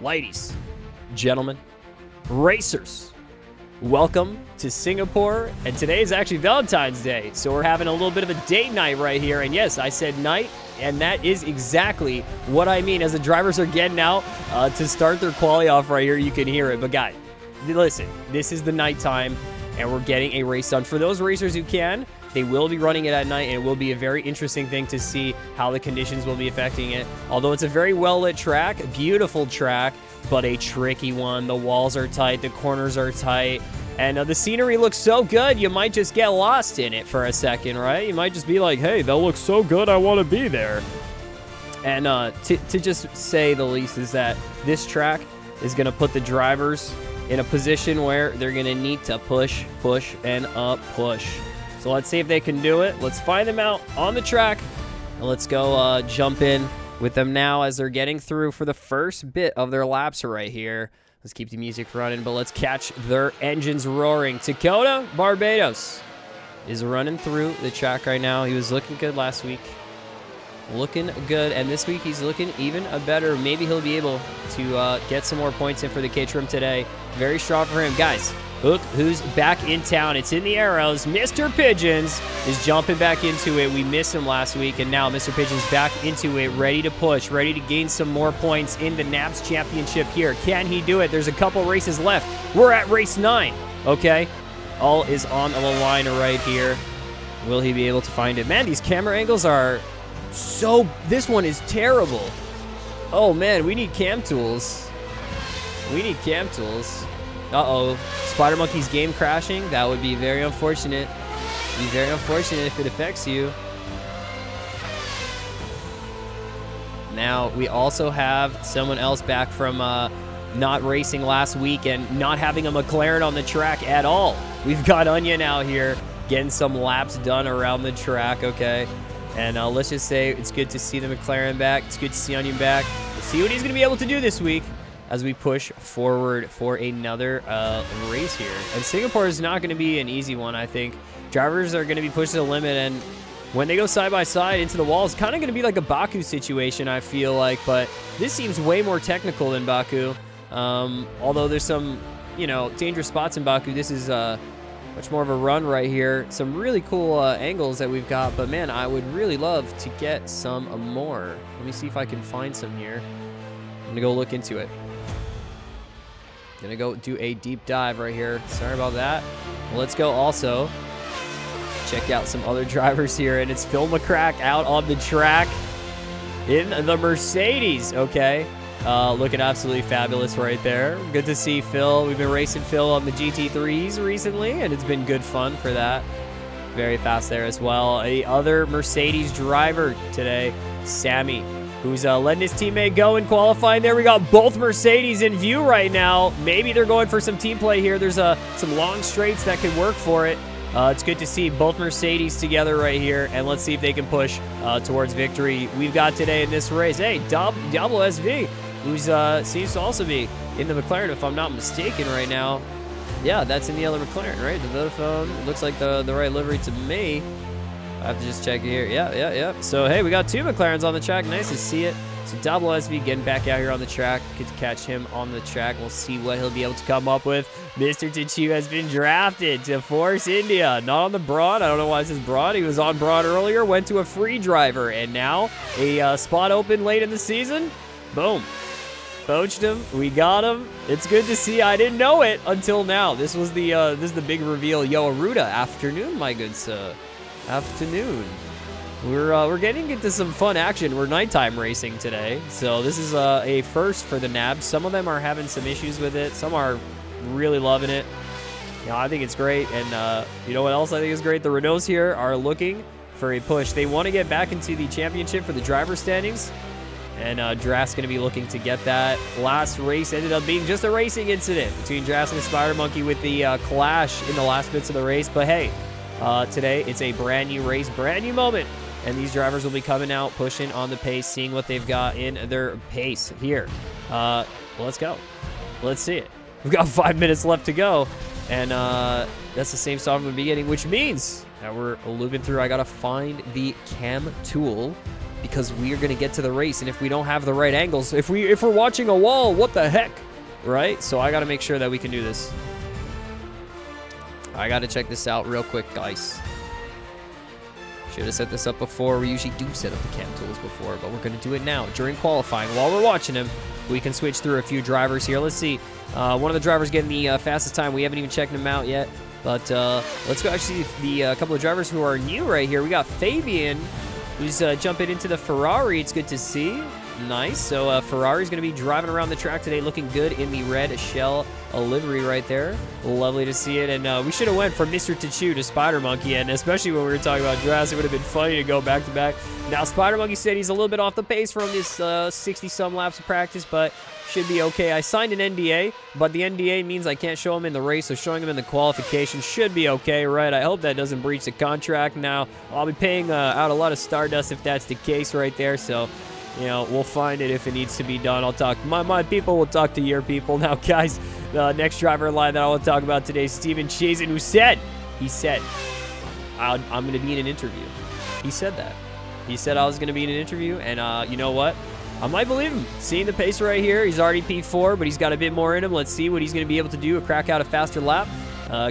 ladies, gentlemen, racers, welcome to Singapore. And today is actually Valentine's Day, so we're having a little bit of a date night right here. And yes, I said night, and that is exactly what I mean. As the drivers are getting out to start their quali off right here, you can hear it. But guys, listen, this is the nighttime, and we're getting a race done. For those racers who can, they will be running it at night, and it will be a very interesting thing to see how the conditions will be affecting it. Although it's a very well-lit track, beautiful track, but a tricky one. The walls are tight, the corners are tight, and the scenery looks so good, you might just get lost in it for a second, right? You might just be like, hey, that looks so good, I want to be there. And to just say the least is that this track is going to put the drivers in a position where they're going to need to push, and push. So let's see if they can do it. Let's find them out on the track, and let's go jump in with them now as they're getting through for the first bit of their laps right here. Let's keep the music running, but let's catch their engines roaring. Dakota Barbados is running through the track right now. He was looking good last week. Looking good, and this week he's looking even better. Maybe he'll be able to get some more points in for the K-Trim today. Very strong for him. Guys, look who's back in town. It's in the arrows. Mr. Pigeons is jumping back into it. We missed him last week, and now Mr. Pigeons back into it, ready to push, ready to gain some more points in the NABS Championship here. Can he do it? There's a couple races left. We're at race 9, okay? All is on the line right here. Will he be able to find it? Man, these camera angles are so... This one is terrible. Oh, man, we need cam tools. We need cam tools. Uh-oh. Spider Monkey's game crashing. That would be very unfortunate. Be very unfortunate if it affects you. Now, we also have someone else back from not racing last week and not having a McLaren on the track at all. We've got Onion out here getting some laps done around the track, okay? And let's just say it's good to see the McLaren back. It's good to see Onion back. Let's see what he's going to be able to do this week as we push forward for another race here. And Singapore is not going to be an easy one, I think. Drivers are going to be pushed to the limit, and when they go side by side into the wall, it's kind of going to be like a Baku situation, I feel like. But this seems way more technical than Baku. Although there's some, you know, dangerous spots in Baku. This is much more of a run right here. Some really cool angles that we've got. But, man, I would really love to get some more. Let me see if I can find some here. I'm going to go look into it. Gonna go do a deep dive right here. Sorry about that. Well, let's go also check out some other drivers here, and it's Phil McCrack out on the track in the Mercedes. Okay, looking absolutely fabulous right there. Good to see Phil. We've been racing Phil on the GT3s recently, and it's been good fun for that. Very fast there as well. A other Mercedes driver today, Sammy, who's letting his teammate go in qualifying. There we got both Mercedes in view right now. Maybe they're going for some team play here. There's some long straights that could work for it. It's good to see both Mercedes together right here, and let's see if they can push towards victory. We've got today in this race, hey, Diablo SV, who's seems to also be in the McLaren, if I'm not mistaken right now. Yeah, that's in the yellow McLaren, right? The Vodafone. Looks like the right livery to me. I have to just check it here. Yeah. So, hey, we got 2 McLarens on the track. Nice to see it. So, Double SV getting back out here on the track. Good to catch him on the track. We'll see what he'll be able to come up with. Mr. Tachu has been drafted to Force India. Not on the Brawn. I don't know why it says Brawn. He was on Brawn earlier. Went to a free driver. And now a spot open late in the season. Boom. Poached him. We got him. It's good to see. I didn't know it until now. This is the big reveal. Yo, Aruda. Afternoon, my good sir. Afternoon. We're getting into some fun action. We're nighttime racing today, so this is a first for the NABS. Some of them are having some issues with it. Some are really loving it. You know, I think it's great, and you know what else I think is great? The Renaults here are looking for a push. They want to get back into the championship for the driver standings, and Draft's going to be looking to get that. Last race ended up being just a racing incident between Draft and Spider Monkey with the clash in the last bits of the race, but hey, today it's a brand new race, brand new moment, and these drivers will be coming out, pushing on the pace, seeing what they've got in their pace here. Let's go. Let's see it. We've got 5 minutes left to go, and that's the same song we'll be getting, which means that we're looping through. I gotta find the cam tool because we are going to get to the race. And if we don't have the right angles, if we're watching a wall, what the heck, right? So I got to make sure that we can do this. I got to check this out real quick, guys. Should have set this up before. We usually do set up the cam tools before, but we're going to do it now during qualifying. While we're watching him, we can switch through a few drivers here. Let's see. One of the drivers getting the fastest time. We haven't even checked him out yet, but let's go actually see the couple of drivers who are new right here. We got Fabian, who's jumping into the Ferrari. It's good to see. Nice. So Ferrari's going to be driving around the track today, looking good in the red shell livery right there. Lovely to see it. And we should have went from Mr. Tachu to Spider Monkey, and especially when we were talking about drafts, it would have been funny to go back to back. Now Spider Monkey said he's a little bit off the pace from his 60-some laps of practice, but should be okay. I signed an NDA, but the NDA means I can't show him in the race, so showing him in the qualification should be okay, right? I hope that doesn't breach the contract. Now I'll be paying out a lot of Stardust if that's the case right there, so you know, we'll find it if it needs to be done. I'll talk, my people will talk to your people. Now, guys, the next driver in line that I want to talk about today is Steven Chazen, who said, I'm going to be in an interview. He said that. He said I was going to be in an interview, and you know what? I might believe him. Seeing the pace right here, he's already P4, but he's got a bit more in him. Let's see what he's going to be able to do, crack out a faster lap.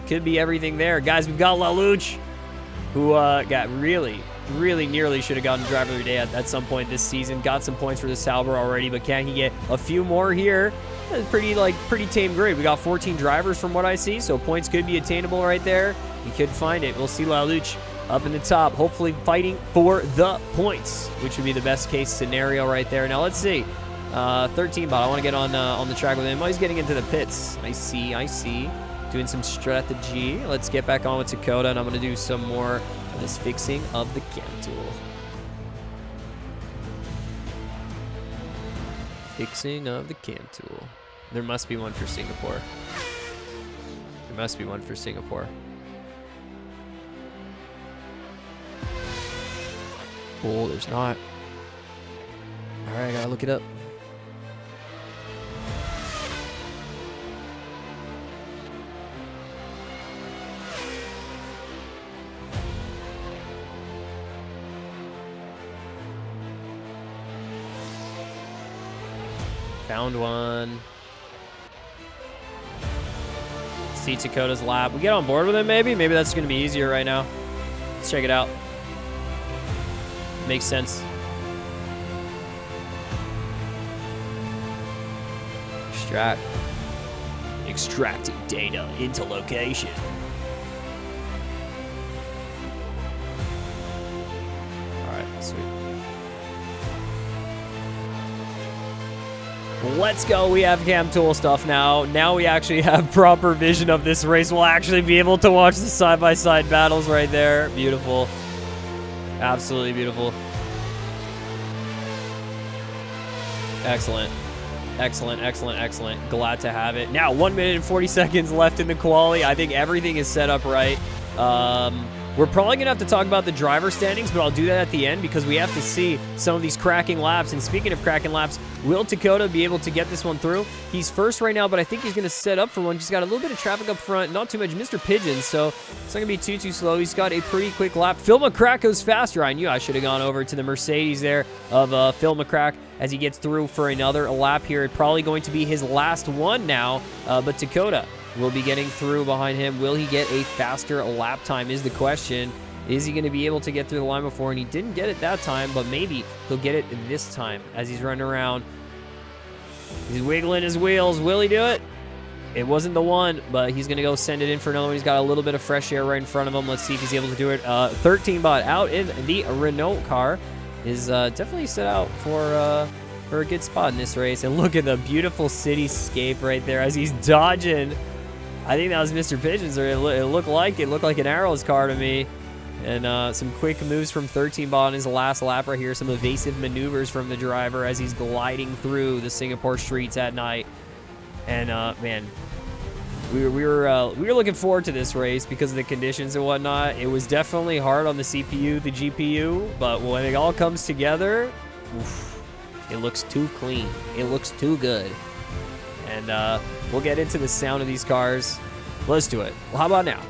Could be everything there. Guys, we've got Laluch, who got really nearly should have gotten driver of the day at some point this season. Got some points for the Sauber already, but can he get a few more here? That's pretty tame grade. We got 14 drivers from what I see, so points could be attainable right there. He could find it. We'll see Laluch up in the top, hopefully fighting for the points, which would be the best case scenario right there. Now let's see. 13 bot. I want to get on the track with him. Oh, he's getting into the pits. I see. Doing some strategy. Let's get back on with Dakota, and I'm going to do some more of this fixing of the cam tool. Fixing of the cam tool. There must be one for Singapore. Oh, there's not. All right, I gotta look it up. Found one. See Dakota's lap. We get on board with him, maybe? Maybe that's going to be easier right now. Let's check it out. Makes sense. Extracting data into location. All right, sweet. Let's go. We have cam tool stuff now. Now we actually have proper vision of this race. We'll actually be able to watch the side-by-side battles right there. Beautiful. Absolutely beautiful. Excellent. Glad to have it. Now, 1 minute and 40 seconds left in the quali. I think everything is set up right. We're probably going to have to talk about the driver standings, but I'll do that at the end because we have to see some of these cracking laps. And speaking of cracking laps, will Dakota be able to get this one through? He's first right now, but I think he's going to set up for one. He's got a little bit of traffic up front, not too much. Mr. Pigeon, so it's not going to be too slow. He's got a pretty quick lap. Phil McCrack goes faster. I knew I should have gone over to the Mercedes there of Phil McCrack as he gets through for another lap here. It's probably going to be his last one now, but Dakota will be getting through behind him. Will he get a faster lap time is the question. Is he going to be able to get through the line before? And he didn't get it that time, but maybe he'll get it this time as he's running around. He's wiggling his wheels. Will he do it? It wasn't the one, but he's going to go send it in for another one. He's got a little bit of fresh air right in front of him. Let's see if he's able to do it. 13 bot out in the Renault car is definitely set out for a good spot in this race. And look at the beautiful cityscape right there as he's dodging. I think that was Mr. Pigeon's, or it looked like an Arrow's car to me. And some quick moves from 13 ball on his last lap right here. Some evasive maneuvers from the driver as he's gliding through the Singapore streets at night. And man, we were looking forward to this race because of the conditions and whatnot. It was definitely hard on the CPU, the GPU, but when it all comes together, oof, it looks too clean. It looks too good. And we'll get into the sound of these cars. Let's do it. Well, how about now?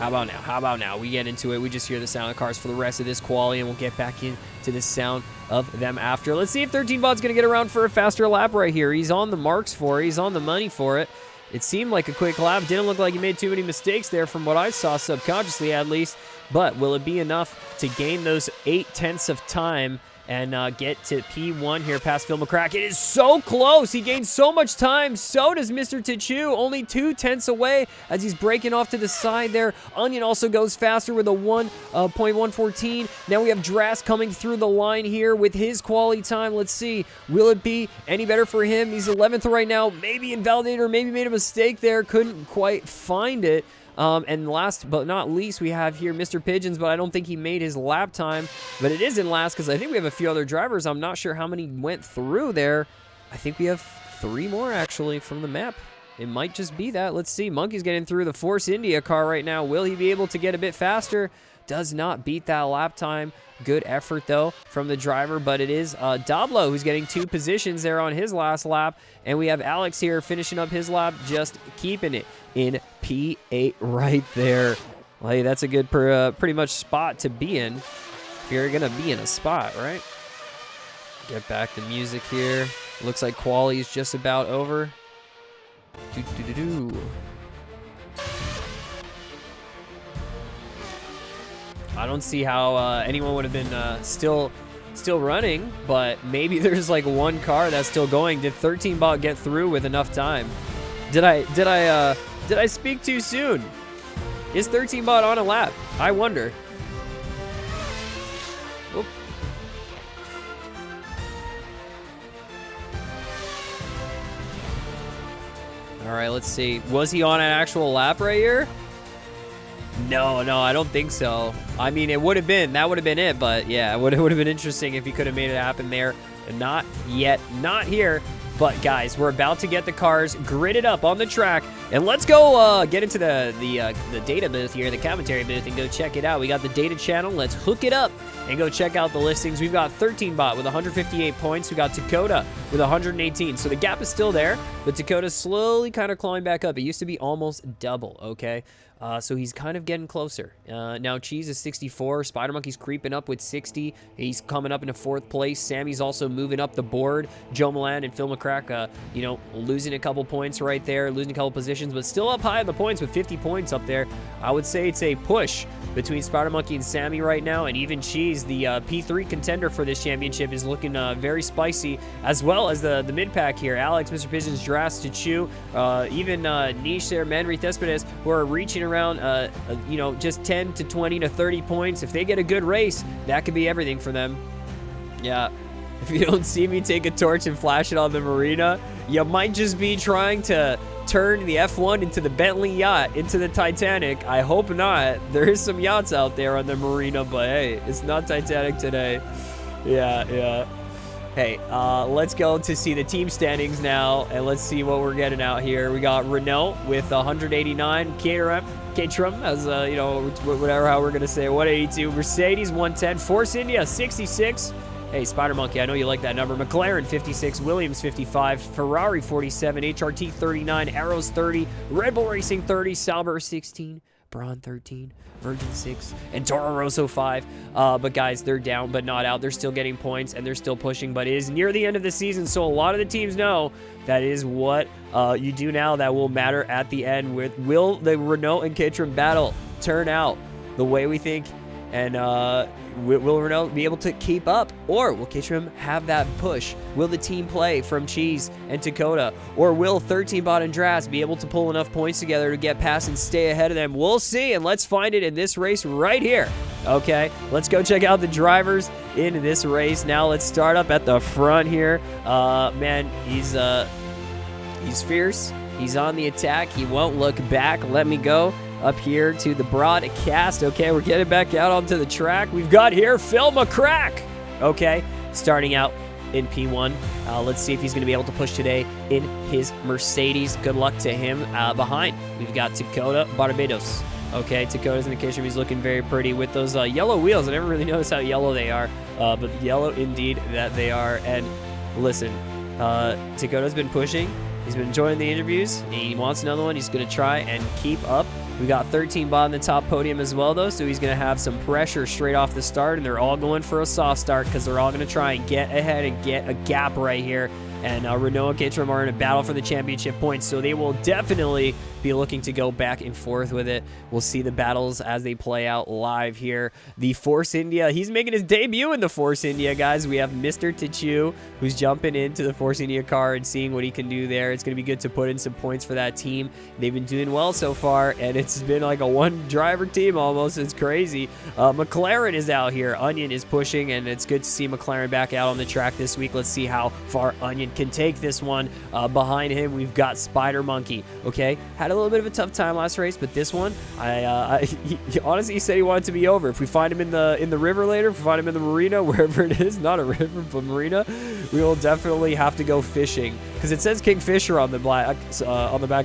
How about now? How about now? We get into it. We just hear the sound of cars for the rest of this quali, and we'll get back into the sound of them after. Let's see if 13bot's going to get around for a faster lap right here. He's on the marks for it. He's on the money for it. It seemed like a quick lap. Didn't look like he made too many mistakes there from what I saw, subconsciously at least. But will it be enough to gain those 0.8 of time and get to P1 here past Phil McCrack? It is so close. He gained so much time. So does Mr. Tichu. Only 0.2 away as he's breaking off to the side there. Onion also goes faster with a 1.114. Now we have Drast coming through the line here with his quality time. Let's see. Will it be any better for him? He's 11th right now. Maybe invalidated or maybe made a mistake there. Couldn't quite find it. And last but not least, we have here Mr. Pigeons, but I don't think he made his lap time. But it is in last because I think we have a few other drivers. I'm not sure how many went through there. I think we have 3 more, actually, from the map. It might just be that. Let's see. Monkey's getting through the Force India car right now. Will he be able to get a bit faster? Does not beat that lap time. Good effort, though, from the driver, but it is Dablo who's getting 2 positions there on his last lap, and we have Alex here finishing up his lap, just keeping it in P8 right there. Well, hey, that's a good pretty much spot to be in if you're going to be in a spot, right? Get back the music here. Looks like quali is just about over. I don't see how anyone would have been still running, but maybe there's like one car that's still going. Did 13bot get through with enough time? Did I speak too soon? Is 13bot on a lap? I wonder. Oop. All right, let's see. Was he on an actual lap right here? No, I don't think so. I mean, it would have been. That would have been it. But, yeah, it would have been interesting if he could have made it happen there. Not yet. Not here. But, guys, we're about to get the cars gridded up on the track. And let's go get into the data booth here, the commentary booth, and go check it out. We got the data channel. Let's hook it up and go check out the listings. We've got 13bot with 158 points. We got Dakota with 118. So the gap is still there, but Dakota's slowly kind of clawing back up. It used to be almost double, okay? So he's kind of getting closer. Now Cheese is 64. Spider Monkey's creeping up with 60. He's coming up into 4th place. Sammy's also moving up the board. Joe Milan and Phil McCrack, you know, losing a couple points right there, losing a couple positions, but still up high on the points with 50 points up there. I would say it's a push between Spider Monkey and Sammy right now, and even Cheese, the P3 contender for this championship, is looking very spicy, as well as the mid-pack here. Alex, Mr. Pigeons, Drast, Tichu, even Niche there, Manry, Thespedes, who are reaching around, you know, just 10 to 20 to 30 points. If they get a good race, that could be everything for them. Yeah. If you don't see me take a torch and flash it on the marina, you might just be trying to turn the F1 into the Bentley yacht, into the Titanic. I hope not. There is some yachts out there on the marina, but hey, it's not Titanic today. Yeah. Hey, let's go to see the team standings now, and let's see what we're getting out here. We got Renault with 189, Caterham, as you know, whatever how we're gonna say it, 182, Mercedes 110, Force India 66. Hey, Spider Monkey, I know you like that number. McLaren, 56. Williams, 55. Ferrari, 47. HRT, 39. Arrows, 30. Red Bull Racing, 30. Sauber, 16. Braun, 13. Virgin, 6. And Toro Rosso, 5. But, guys, they're down but not out. They're still getting points, and they're still pushing. But it is near the end of the season, so a lot of the teams know that is what you do now that will matter at the end. Will the Renault and Caterham battle turn out the way we think? And will Renault be able to keep up? Or will Caterham have that push? Will the team play from Cheese and Dakota? Or will 13bot and Drast be able to pull enough points together to get past and stay ahead of them? We'll see, and let's find it in this race right here. Okay, let's go check out the drivers in this race. Now let's start up at the front here. Man, he's fierce. He's on the attack. He won't look back. Let me go up here to the broadcast. Okay, we're getting back out onto the track. We've got here Phil McCrack. Okay, starting out in P1. Let's see if he's going to be able to push today in his Mercedes. Good luck to him. Behind, we've got Dakota Barbados. Okay, Dakota's in the kitchen. He's looking very pretty with those yellow wheels. I never really noticed how yellow they are, but yellow indeed that they are. And listen, Dakota's been pushing. He's been enjoying the interviews. He wants another one. He's going to try and keep up We got 13 Bot in the top podium as well, though, so he's going to have some pressure straight off the start, and they're all going for a soft start because they're all going to try and get ahead and get a gap right here. And Renault and Caterham are in a battle for the championship points, so they will definitely be looking to go back and forth with it. We'll see the battles as they play out live here. The Force India, he's making his debut in the Force India, guys. We have Mr. Tichu, who's jumping into the Force India car and seeing what he can do there. It's going to be good to put in some points for that team. They've been doing well so far, and it's been like a one-driver team almost. It's crazy. McLaren is out here. Onion is pushing, and it's good to see McLaren back out on the track this week. Let's see how far Onion can take this one. Behind him, we've got Spider Monkey. Okay, had a little bit of a tough time last race, but this one, he honestly said he wanted to be over. If we find him in the river later, if we find him in the marina, wherever it is, not a river, but marina, we will definitely have to go fishing because it says Kingfisher on the back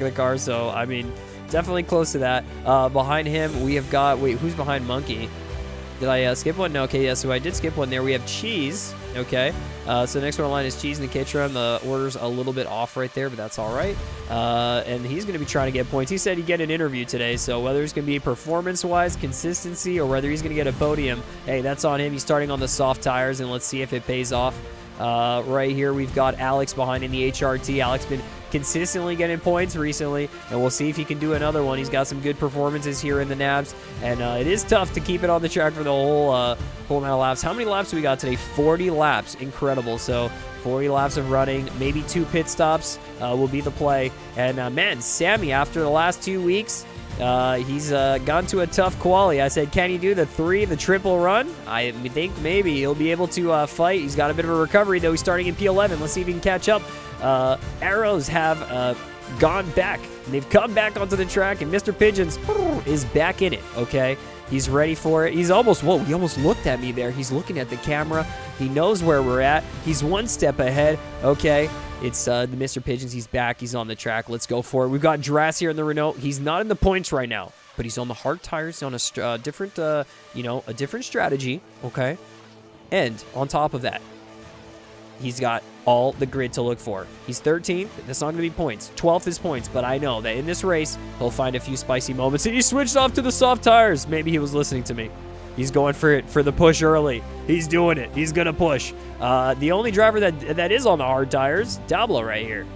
of the car. So I mean, definitely close to that. Behind him, we have got who's behind Monkey? Did I skip one? No, okay, yeah, so I did skip one there. We have Cheese, okay. So the next one on line is Cheese and the Caterham. The order's a little bit off right there, but that's all right. And he's going to be trying to get points. He said he'd get an interview today, so whether it's going to be performance-wise, consistency, or whether he's going to get a podium, hey, that's on him. He's starting on the soft tires, and let's see if it pays off. Right here, we've got Alex behind in the HRT. Alex been consistently getting points recently, and we'll see if he can do another one. He's got some good performances here in the NABS, and it is tough to keep it on the track for the whole amount of laps. How many laps do we got today? 40 laps. Incredible. So 40 laps of running, maybe 2 pit stops will be the play. And man, Sammy, after the last 2 weeks, he's gone to a tough quali. I said, can he do the triple run? I think maybe he'll be able to fight. He's got a bit of a recovery, though. He's starting in P11. Let's see if he can catch up. Arrows have gone back. They've come back onto the track, and Mr. Pigeons is back in it, okay? He's ready for it. He's almost, whoa, he almost looked at me there. He's looking at the camera. He knows where we're at. He's one step ahead, okay? It's the Mr. Pigeons. He's back. He's on the track. Let's go for it. We've got Drass here in the Renault. He's not in the points right now, but he's on the hard tires, on a different, a different strategy, okay? And on top of that, he's got all the grid to look for. He's 13th. That's not going to be points. 12th is points, but I know that in this race, he'll find a few spicy moments. And he switched off to the soft tires. Maybe he was listening to me. He's going for it, for the push early. He's doing it. He's going to push. The only driver that is on the hard tires, Dablo right here.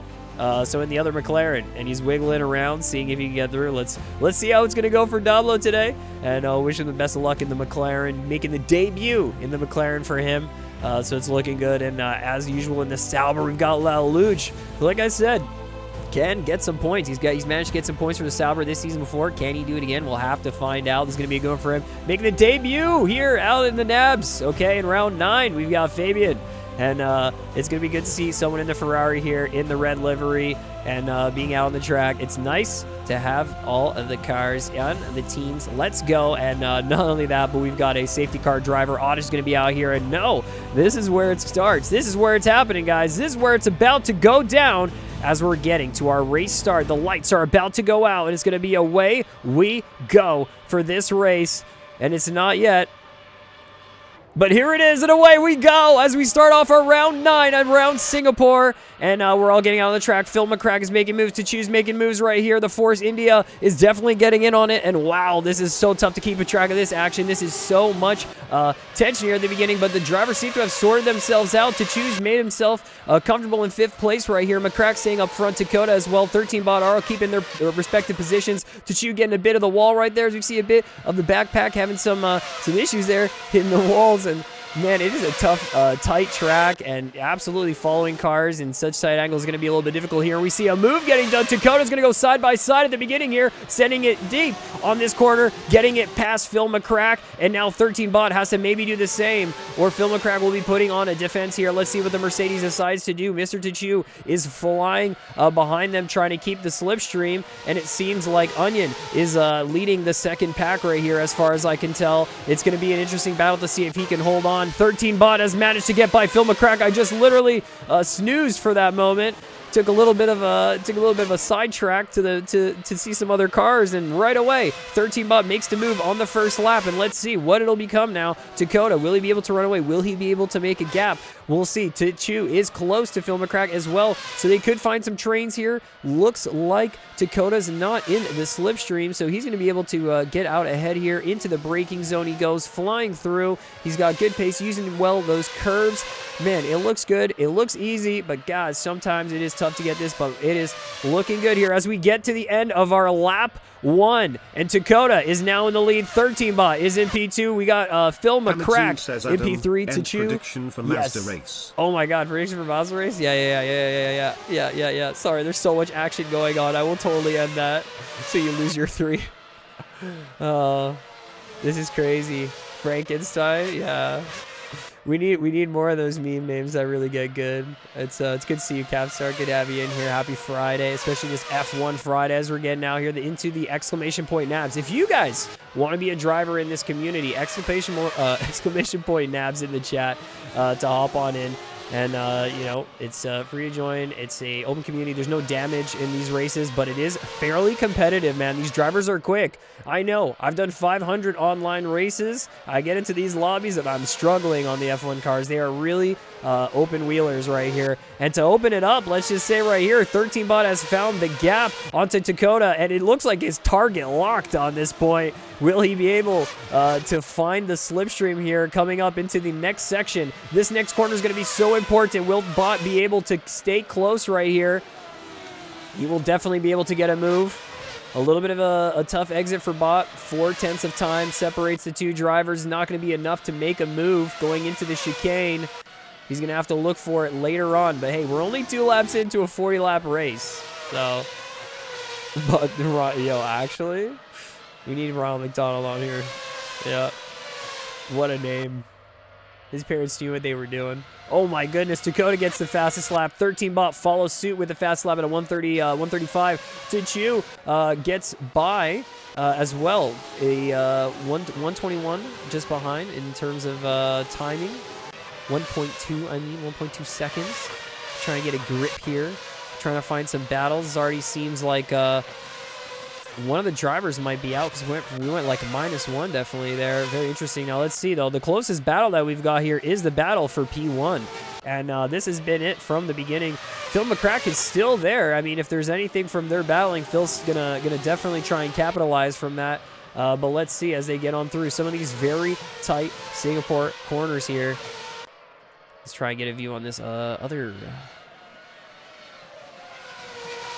So in the other McLaren, and he's wiggling around, seeing if he can get through. Let's see how it's going to go for Dablo today. And wish him the best of luck in the McLaren, making the debut in the McLaren for him. So it's looking good. And as usual in the Sauber, we've got Luch, who, like I said, can get some points. He's managed to get some points for the Sauber this season before. Can he do it again? We'll have to find out. This is going to be a good one for him. Making the debut here out in the NABS. Okay, in round 9, we've got Fabian. And it's going to be good to see someone in the Ferrari here in the red livery and being out on the track. It's nice to have all of the cars on the teams. Let's go. And not only that, but we've got a safety car driver. Otto's going to be out here. And no, this is where it starts. This is where it's happening, guys. This is where it's about to go down. As we're getting to our race start, the lights are about to go out, and it's going to be away we go for this race. And it's not yet. But here it is, and away we go as we start off our round 9 around Singapore. And we're all getting out on the track. Phil McCrack is making moves to choose, making moves right here. The Force India is definitely getting in on it. And wow, this is so tough to keep a track of this action. This is so much tension here at the beginning, but the drivers seem to have sorted themselves out. To choose made himself comfortable in 5th place right here. McCrack staying up front. Dakota as well. 13 Bot Aro keeping their respective positions. Tachu getting a bit of the wall right there as we see a bit of the backpack having some issues there hitting the walls. And man, it is a tough, tight track, and absolutely following cars in such tight angles is going to be a little bit difficult here. We see a move getting done. Dakota's going to go side by side at the beginning here, sending it deep on this corner, getting it past Phil McCrack, and now 13 Bot has to maybe do the same, or Phil McCrack will be putting on a defense here. Let's see what the Mercedes decides to do. Mr. Tachu is flying behind them, trying to keep the slipstream, and it seems like Onion is leading the second pack right here as far as I can tell. It's going to be an interesting battle to see if he can hold on. 13 Bot has managed to get by Phil McCrack. I just literally snoozed for that moment. took a little bit of a sidetrack to see some other cars, and right away 13 Bot makes the move on the first lap. And let's see what it'll become now. Dakota, will he be able to run away? Will he be able to make a gap? We'll see. Chu is close to Phil McCrack as well, so they could find some trains here. Looks like Dakota's not in the slipstream, so he's going to be able to get out ahead here into the braking zone. He goes flying through. He's got good pace, using well those curves. Man, it looks good. It looks easy, but guys, sometimes it is tough to get this, but it is looking good here as we get to the end of our lap 1, and Dakota is now in the lead. 13 Bot is in P2. We got Phil McCrack in P3 to Chu. Prediction for Mazda race. Oh my God, prediction for Mazda race? Yeah. Sorry, there's so much action going on. I will totally end that so you lose your 3. This is crazy. Frankenstein, yeah. We need more of those meme names that really get good. It's good to see you, Capstar. Good to have you in here. Happy Friday, especially this F1 Friday as we're getting out here into the exclamation point NABS. If you guys want to be a driver in this community, exclamation point NABS in the chat to hop on in. And, you know, it's free to join. It's a open community. There's no damage in these races, but it is fairly competitive, man. These drivers are quick. I know. I've done 500 online races. I get into these lobbies, and I'm struggling on the F1 cars. They are really open wheelers right here. And to open it up, let's just say right here, 13 Bot has found the gap onto Dakota, and it looks like his target locked on this point. Will he be able to find the slipstream here coming up into the next section? This next corner is going to be so important. Will Bot be able to stay close right here? He will definitely be able to get a move. A little bit of a tough exit for Bot. 4/10 of time separates the two drivers. Not going to be enough to make a move going into the chicane. He's going to have to look for it later on. But hey, we're only 2 laps into a 40-lap race. So, but, yo, actually, we need Ronald McDonald on here. Yeah. What a name. His parents knew what they were doing. Oh my goodness, Dakota gets the fastest lap. 13 Bot follows suit with the fast lap at a 135. Chu gets by as well. A 121 just behind in terms of timing. 1.2 seconds. Trying to get a grip here. Trying to find some battles. It already seems like one of the drivers might be out because we went like -1 definitely there. Very interesting. Now let's see though. The closest battle that we've got here is the battle for P1. And this has been it from the beginning. Phil McCrack is still there. I mean, if there's anything from their battling, Phil's gonna definitely try and capitalize from that. But let's see as they get on through some of these very tight Singapore corners here. Let's try and get a view on this other.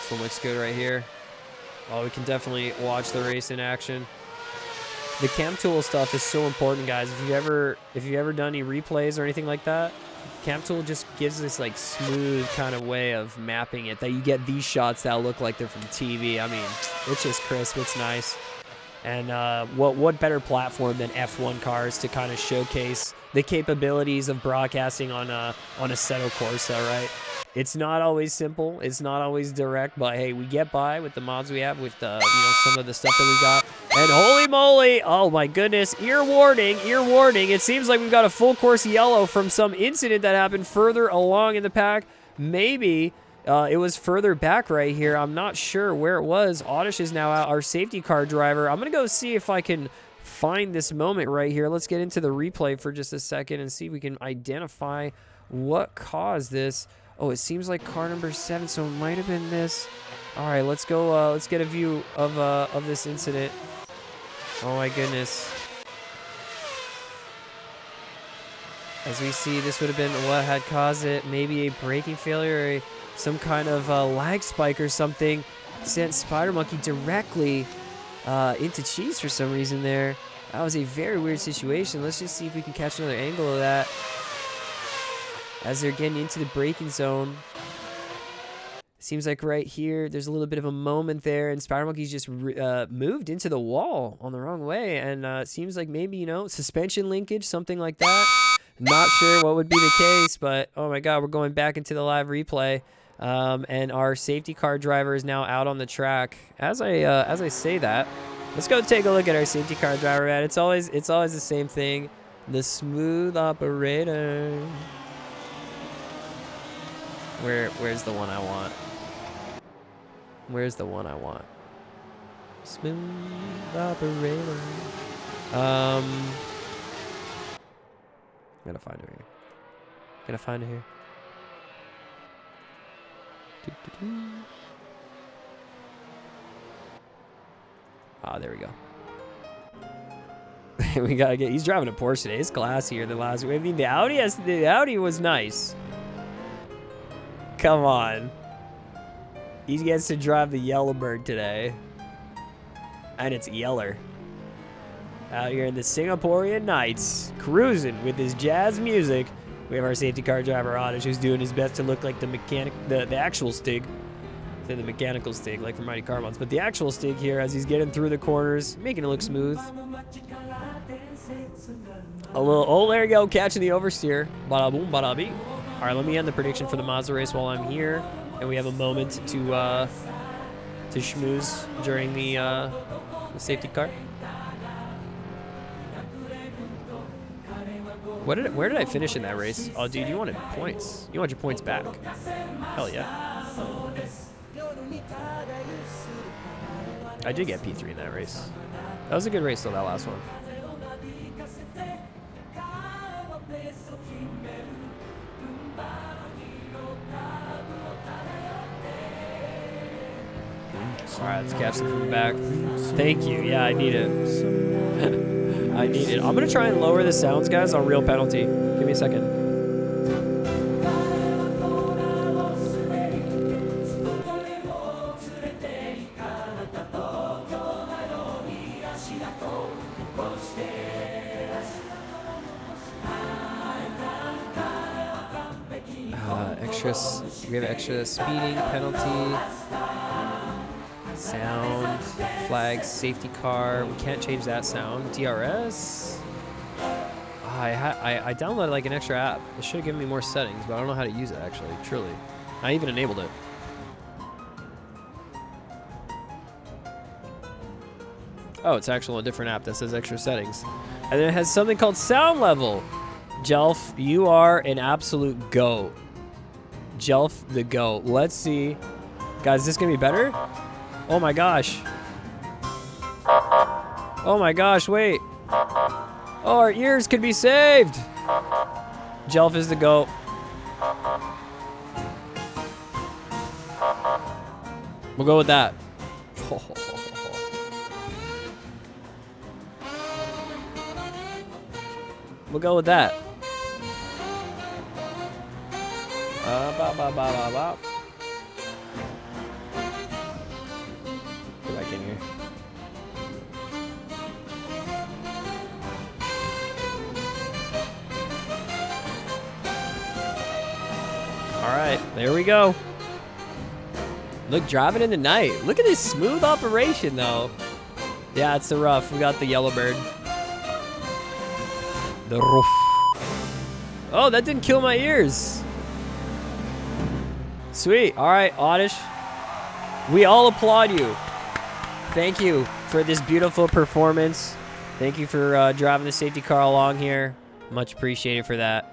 This one looks good right here. Oh, we can definitely watch the race in action. The cam tool stuff is so important, guys. If you've ever done any replays or anything like that, cam tool just gives this like smooth kind of way of mapping it that you get these shots that look like they're from TV. I mean, it's just crisp. It's nice. And what better platform than F1 cars to kind of showcase the capabilities of broadcasting on Assetto Corsa, right? It's not always simple. It's not always direct, but hey, we get by with the mods we have, with some of the stuff that we got. And holy moly, oh my goodness, ear warning, ear warning. It seems like we've got a full course yellow from some incident that happened further along in the pack. Maybe it was further back right here. I'm not sure where it was. Oddish is now out, our safety car driver. I'm going to go see if I can find this moment right here. Let's get into the replay for just a second and see if we can identify what caused this. Oh, it seems like car number 7, so it might have been this. All right, let's go. Let's get a view of this incident. Oh my goodness. As we see, this would have been what had caused it. Maybe a braking failure, or some kind of lag spike or something. Sent Spider Monkey directly into cheese for some reason there. That was a very weird situation. Let's just see if we can catch another angle of that. As they're getting into the braking zone. Seems like right here, there's a little bit of a moment there, and Spider Monkey's just moved into the wall on the wrong way, and it seems like maybe, suspension linkage, something like that. Not sure what would be the case, but oh my god, we're going back into the live replay, and our safety car driver is now out on the track. As I say that, let's go take a look at our safety car driver, man. It's always the same thing. The smooth operator. Where's the one I want? Where's the one I want? Smooth operator. Gotta find it here. Gotta find it here. Ah, there we go. We gotta get. He's driving a Porsche today. It's classier than last week. I mean, the Audi was nice. Come on. He gets to drive the Yellowbird today, and it's yeller. Out here in the Singaporean nights, cruising with his jazz music. We have our safety car driver, Oddish, who's doing his best to look like the actual Stig. Say the mechanical Stig, like from Mighty Car Mods. But the actual Stig here, as he's getting through the corners, making it look smooth. A little, oh, there you go, catching the oversteer. Bada boom, bada beep. All right, let me end the prediction for the Mazda race while I'm here. And we have a moment to schmooze during the safety car. Where did I finish in that race? Oh, dude, you wanted points. You want your points back. Hell yeah. I did get P3 in that race. That was a good race, though, that last one. All right, let's catch them from the back. Thank you. Yeah, I need it. I need it. I'm going to try and lower the sounds, guys, on real penalty. Give me a second. We have extra speeding penalty. Sound, flags, safety car. We can't change that sound. DRS. I downloaded like an extra app. It should have given me more settings, but I don't know how to use it actually, truly. I even enabled it. Oh, it's actually a different app that says extra settings. And then it has something called sound level. Jelf, you are an absolute GOAT. Jelf the GOAT. Let's see. Guys, is this going to be better? Oh my gosh. Oh my gosh, wait. Oh, our ears could be saved. Jelf is the GOAT. We'll go with that. We'll go with that. Go back in here. All right, there we go. Look, driving in the night. Look at this smooth operation, though. Yeah, it's the rough. We got the Yellowbird. The roof. Oh, that didn't kill my ears. Sweet. All right, Oddish. We all applaud you. Thank you for this beautiful performance. Thank you for driving the safety car along here. Much appreciated for that.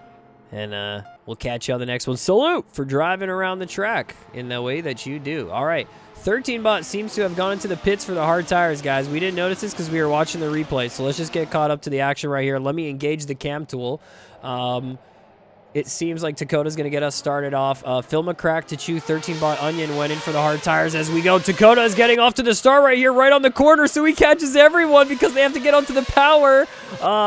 And we'll catch you on the next one. Salute for driving around the track in the way that you do. All right. 13bot seems to have gone into the pits for the hard tires, guys. We didn't notice this because we were watching the replay. So let's just get caught up to the action right here. Let me engage the cam tool. It seems like Dakota's going to get us started off. Film a crack to chew. 13bot Onion went in for the hard tires as we go. Dakota is getting off to the start right here, right on the corner, so he catches everyone because they have to get onto the power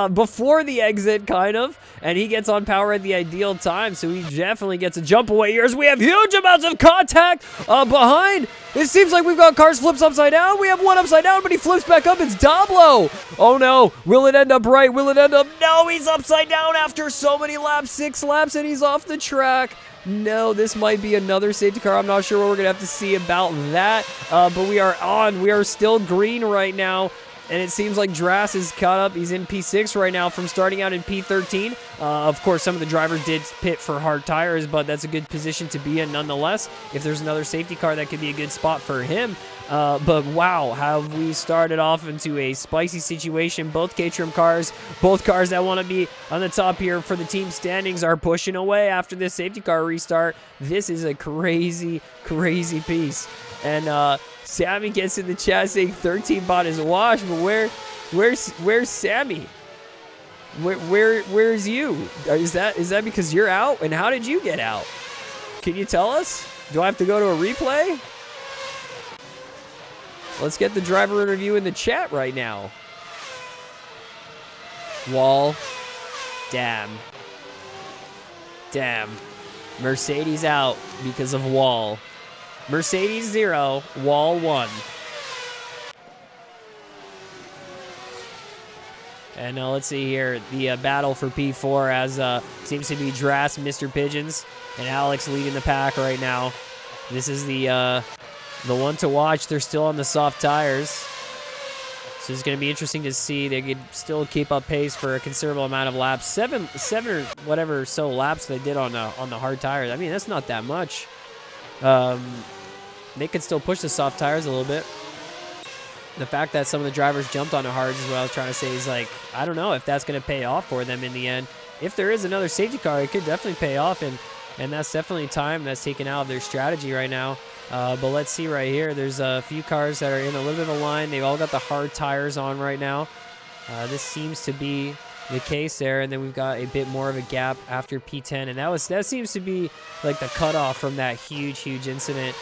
before the exit, kind of. And he gets on power at the ideal time, so he definitely gets a jump away here as we have huge amounts of contact behind. It seems like we've got cars flips upside down. We have one upside down, but he flips back up. It's Doblo. Oh, no. Will it end up right? Will it end up? No, he's upside down after so many laps, 6 laps, and he's off the track. No, this might be another safety car. I'm not sure what we're going to have to see about that, but we are on. We are still green right now. And it seems like Drass is caught up. He's in P6 right now from starting out in P13. Of course, some of the drivers did pit for hard tires, but that's a good position to be in nonetheless. If there's another safety car, that could be a good spot for him. But wow, have we started off into a spicy situation. Both Caterham cars, both cars that want to be on the top here for the team standings are pushing away after this safety car restart. This is a crazy, crazy piece. And Sammy gets in the chat saying 13 bot is washed, but where's Sammy? Where's you? Is that because you're out? And how did you get out? Can you tell us? Do I have to go to a replay? Let's get the driver interview in the chat right now. Wall. Damn. Mercedes out because of Wall. Mercedes 0, Wall 1. And let's see here, the battle for P4 as seems to be Dras, Mr. Pigeons, and Alex leading the pack right now. This is the one to watch. They're still on the soft tires. So it's going to be interesting to see. They could still keep up pace for a considerable amount of laps. Seven or whatever so laps they did on the hard tires. I mean, that's not that much. They could still push the soft tires a little bit. The fact that some of the drivers jumped on the hards is what I was trying to say. Is like, I don't know if that's going to pay off for them in the end. If there is another safety car, it could definitely pay off, and that's definitely time that's taken out of their strategy right now. But let's see right here. There's a few cars that are in a little bit of a line. They've all got the hard tires on right now. This seems to be the case there, and then we've got a bit more of a gap after P10, and that seems to be like the cutoff from that huge incident.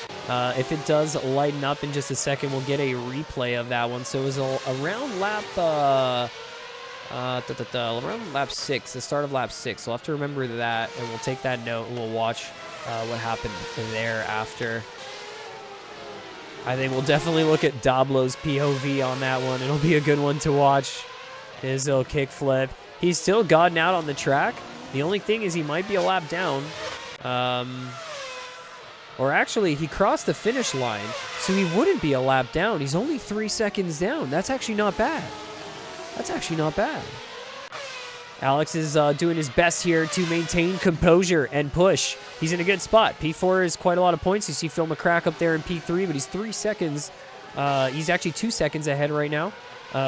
If it does lighten up in just a second, we'll get a replay of that one. So it was around lap around lap 6, the start of lap 6. So we'll have to remember that, and we'll take that note and we'll watch what happened there after. I think we'll definitely look at Dablo's POV on that one. It'll be a good one to watch. His little kick flip. He's still gotten out on the track. The only thing is he might be a lap down. Or actually, he crossed the finish line, so he wouldn't be a lap down. He's only 3 seconds down. That's actually not bad. Alex is doing his best here to maintain composure and push. He's in a good spot. P4 is quite a lot of points. You see Phil McCrack up there in P3, but he's 3 seconds. He's actually 2 seconds ahead right now.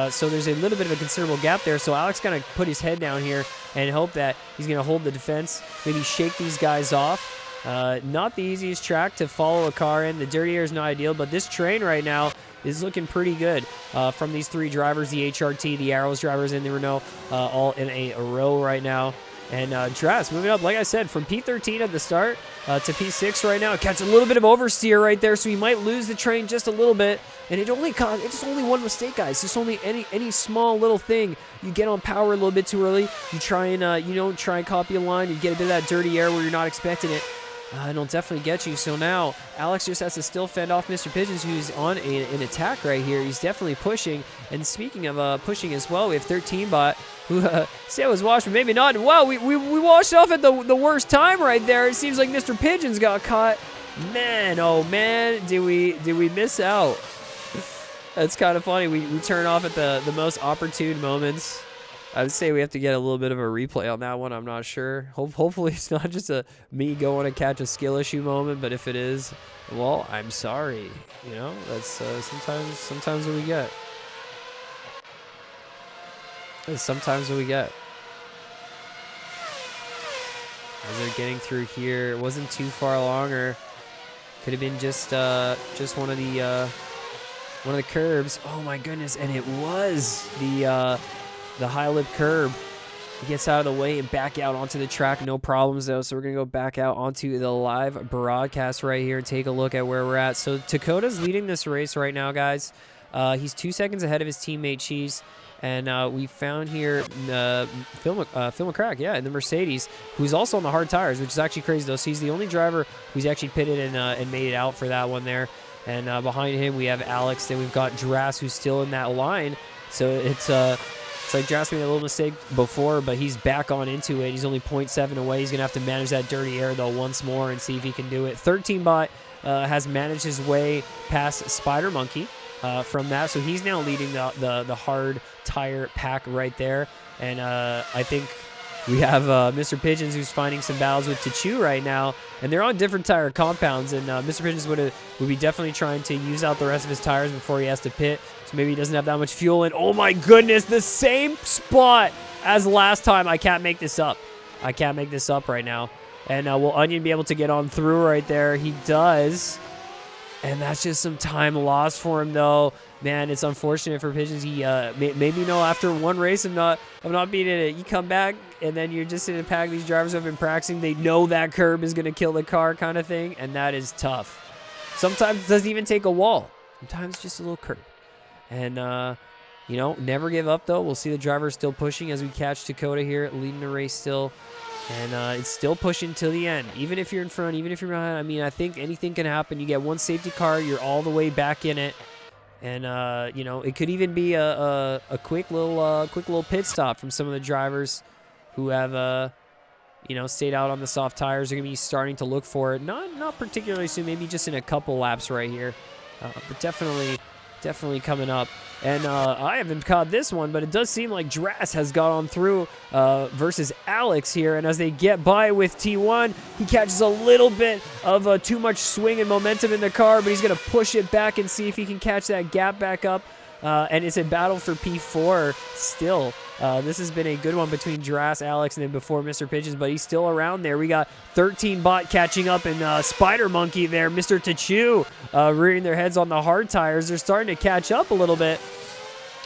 So there's a little bit of a considerable gap there. So Alex going to put his head down here and hope that he's going to hold the defense, maybe shake these guys off. Not the easiest track to follow a car in. The dirty air is not ideal, but this train right now is looking pretty good from these 3 drivers, the HRT, the Arrows drivers, and the Renault, all in a row right now. And Dras moving up, like I said, from P13 at the start to P6 right now. Catch a little bit of oversteer right there, so he might lose the train just a little bit. And it's only one mistake, guys. It's just only any small little thing. You get on power a little bit too early. You try and you don't try and copy a line. You get a bit of that dirty air where you're not expecting it. It'll definitely get you. So now Alex just has to still fend off Mr. Pigeons, who's on an attack right here. He's definitely pushing. And speaking of pushing as well, we have 13 bot who said it was washed, but maybe not. Wow, we washed off at the worst time right there. It seems like Mr. Pigeons got caught. Man, oh man, did we miss out? That's kind of funny. We turn off at the most opportune moments. I would say we have to get a little bit of a replay on that one. I'm not sure. Hopefully it's not just me going to catch a skill issue moment, but if it is, well, I'm sorry. You know, that's sometimes what we get. That's sometimes what we get. As they're getting through here, it wasn't too far along, or could have been just one of the curbs. Oh my goodness! And it was the high lip curb. He gets out of the way and back out onto the track. No problems, though. So we're going to go back out onto the live broadcast right here and take a look at where we're at. So Dakota's leading this race right now, guys. He's 2 seconds ahead of his teammate Cheese. And we found here Phil McCrack, in the Mercedes, who's also on the hard tires, which is actually crazy, though. So he's the only driver who's actually pitted and made it out for that one there. And behind him, we have Alex. Then we've got Dras, who's still in that line. So it's like Dras made a little mistake before, but he's back on into it. He's only 0.7 away. He's going to have to manage that dirty air, though, once more and see if he can do it. 13 bot has managed his way past Spider Monkey from that. So he's now leading the hard tire pack right there. And I think We have Mr. Pigeons, who's finding some battles with Tachu right now, and they're on different tire compounds, and Mr. Pigeons would be definitely trying to use out the rest of his tires before he has to pit, so maybe he doesn't have that much fuel, and oh my goodness, the same spot as last time. I can't make this up. I can't make this up right now. And will Onion be able to get on through right there? He does. And that's just some time lost for him, though. Man, it's unfortunate for Pigeons. He maybe after one race of not being in it, you come back and then you're just in a pack. These drivers have been practicing. They know that curb is going to kill the car, kind of thing, and that is tough. Sometimes it doesn't even take a wall. Sometimes just a little curb. And never give up though. We'll see the drivers still pushing as we catch Dakota here, leading the race still. And it's still pushing till the end. Even if you're in front, even if you're behind, I mean, I think anything can happen. You get one safety car, you're all the way back in it. And, it could even be a quick little pit stop from some of the drivers who have, stayed out on the soft tires. They're going to be starting to look for it. Not particularly soon, maybe just in a couple laps right here. But definitely coming up. And I haven't caught this one, but it does seem like Drass has got on through versus Alex here. And as they get by with T1, he catches a little bit of too much swing and momentum in the car, but he's going to push it back and see if he can catch that gap back up. And it's a battle for P4 still. This has been a good one between Drass, Alex, and then before Mr. Pigeons, but he's still around there. We got 13 Bot catching up, and Spider Monkey there, Mr. Tachu, rearing their heads on the hard tires. They're starting to catch up a little bit,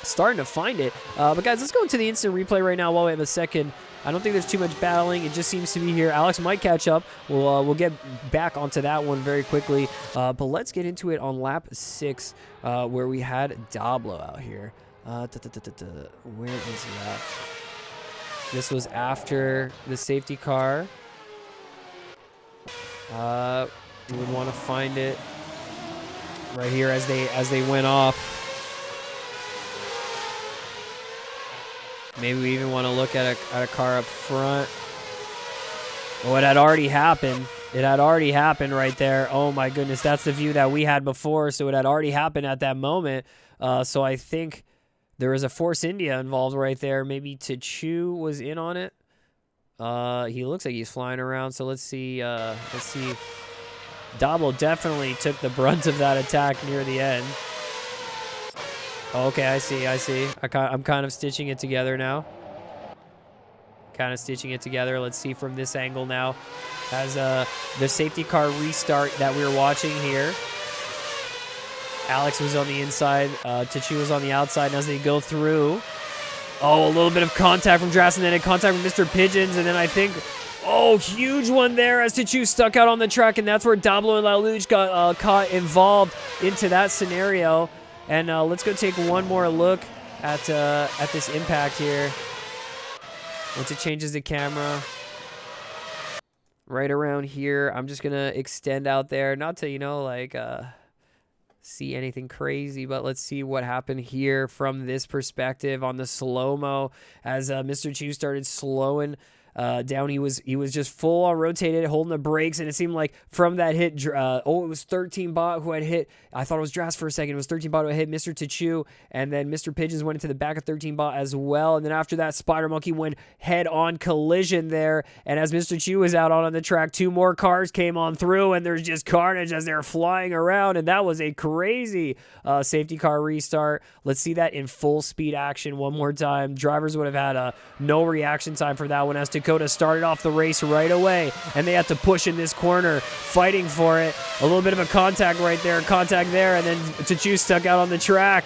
starting to find it. But guys, let's go into the instant replay right now while we have a second. I don't think there's too much battling. It just seems to be here. Alex might catch up. We'll get back onto that one very quickly. But let's get into it on lap 6, where we had Dablo out here. Where is he at? This was after the safety car. We would want to find it right here as they went off. Maybe we even want to look at a car up front. Oh, it had already happened. It had already happened right there. Oh my goodness, that's the view that we had before. So it had already happened at that moment. So I think there was a Force India involved right there. Maybe Tachu was in on it. He looks like he's flying around. So let's see. Dablo definitely took the brunt of that attack near the end. Okay, I see. I'm kind of stitching it together now. Let's see from this angle now. As the safety car restart that we were watching here. Alex was on the inside. Tachu was on the outside. And as they go through, a little bit of contact from Drass, and then a contact from Mr. Pigeons. And then I think, huge one there as Tachu stuck out on the track. And that's where Dablo and Laluch got caught involved into that scenario. And let's go take one more look at this impact here. Once it changes the camera, right around here, I'm just gonna extend out there, not to see anything crazy, but let's see what happened here from this perspective on the slow-mo as Mr. Chu started slowing down. He was just full on rotated, holding the brakes, and it seemed like from that hit, it was 13 Bot who had hit. I thought it was Drass for a second. It was 13 Bot who had hit Mr. Tachu, and then Mr. Pigeons went into the back of 13 Bot as well. And then after that, Spider Monkey went head-on collision there. And as Mr. Chu was out on the track, 2 more cars came on through, and there's just carnage as they're flying around. And that was a crazy safety car restart. Let's see that in full speed action one more time. Drivers would have had no reaction time for that one as Dakota started off the race right away, and they had to push in this corner, fighting for it. A little bit of a contact right there, contact there, and then Tachu stuck out on the track.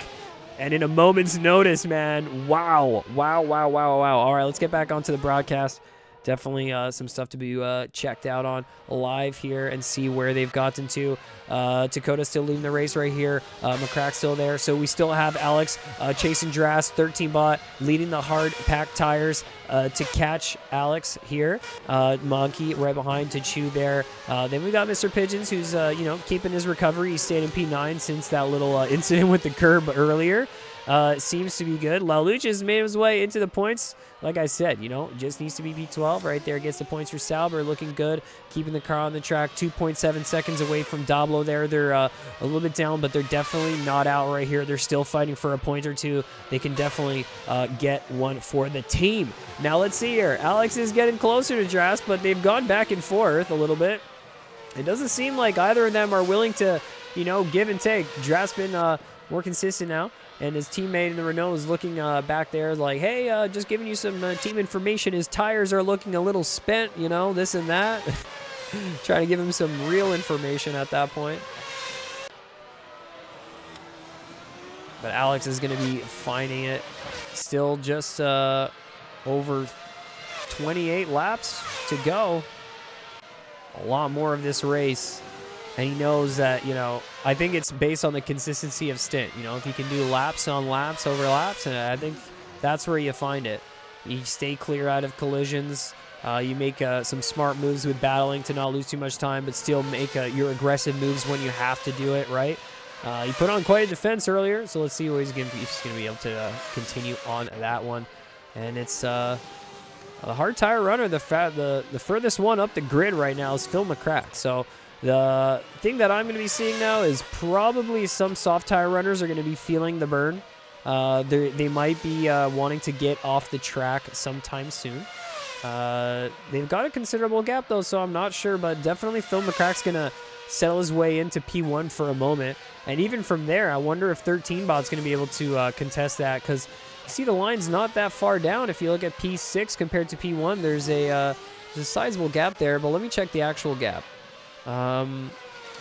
And in a moment's notice, man, wow. All right, let's get back onto the broadcast. Definitely some stuff to be checked out on live here and see where they've gotten to. Dakota still leading the race right here. McCrack's still there. So we still have Alex chasing Drass, 13 Bot, leading the hard pack tires to catch Alex here. Monkey right behind Tachu there. Then we got Mr. Pigeons, who's keeping his recovery. He stayed in P9 since that little incident with the curb earlier. seems to be good. Lalucha has made his way into the points. Like I said, just needs to be P12 right there. Gets the points for Sauber, looking good. Keeping the car on the track. 2.7 seconds away from Dablo there. They're a little bit down, but they're definitely not out right here. They're still fighting for a point or two. They can definitely get one for the team. Now let's see here. Alex is getting closer to Dras, but they've gone back and forth a little bit. It doesn't seem like either of them are willing to, give and take. Dras been more consistent now. And his teammate in the Renault is looking back there like, hey, just giving you some team information. His tires are looking a little spent, this and that. Trying to give him some real information at that point. But Alex is going to be finding it. Still just over 28 laps to go. A lot more of this race. And he knows that, I think it's based on the consistency of stint. If you can do laps on laps over laps, and I think that's where you find it. You stay clear out of collisions. You make some smart moves with battling to not lose too much time, but still make your aggressive moves when you have to do it, right? He put on quite a defense earlier, so let's see what he's going to be able to continue on that one. And it's a hard tire runner. The furthest one up the grid right now is Phil McCrack. So the thing that I'm going to be seeing now is probably some soft tire runners are going to be feeling the burn. They might be wanting to get off the track sometime soon. They've got a considerable gap, though, so I'm not sure, but definitely Phil McCrack's going to settle his way into P1 for a moment. And even from there, I wonder if 13bot's going to be able to contest that, because you see the line's not that far down. If you look at P6 compared to P1, there's a sizable gap there, but let me check the actual gap.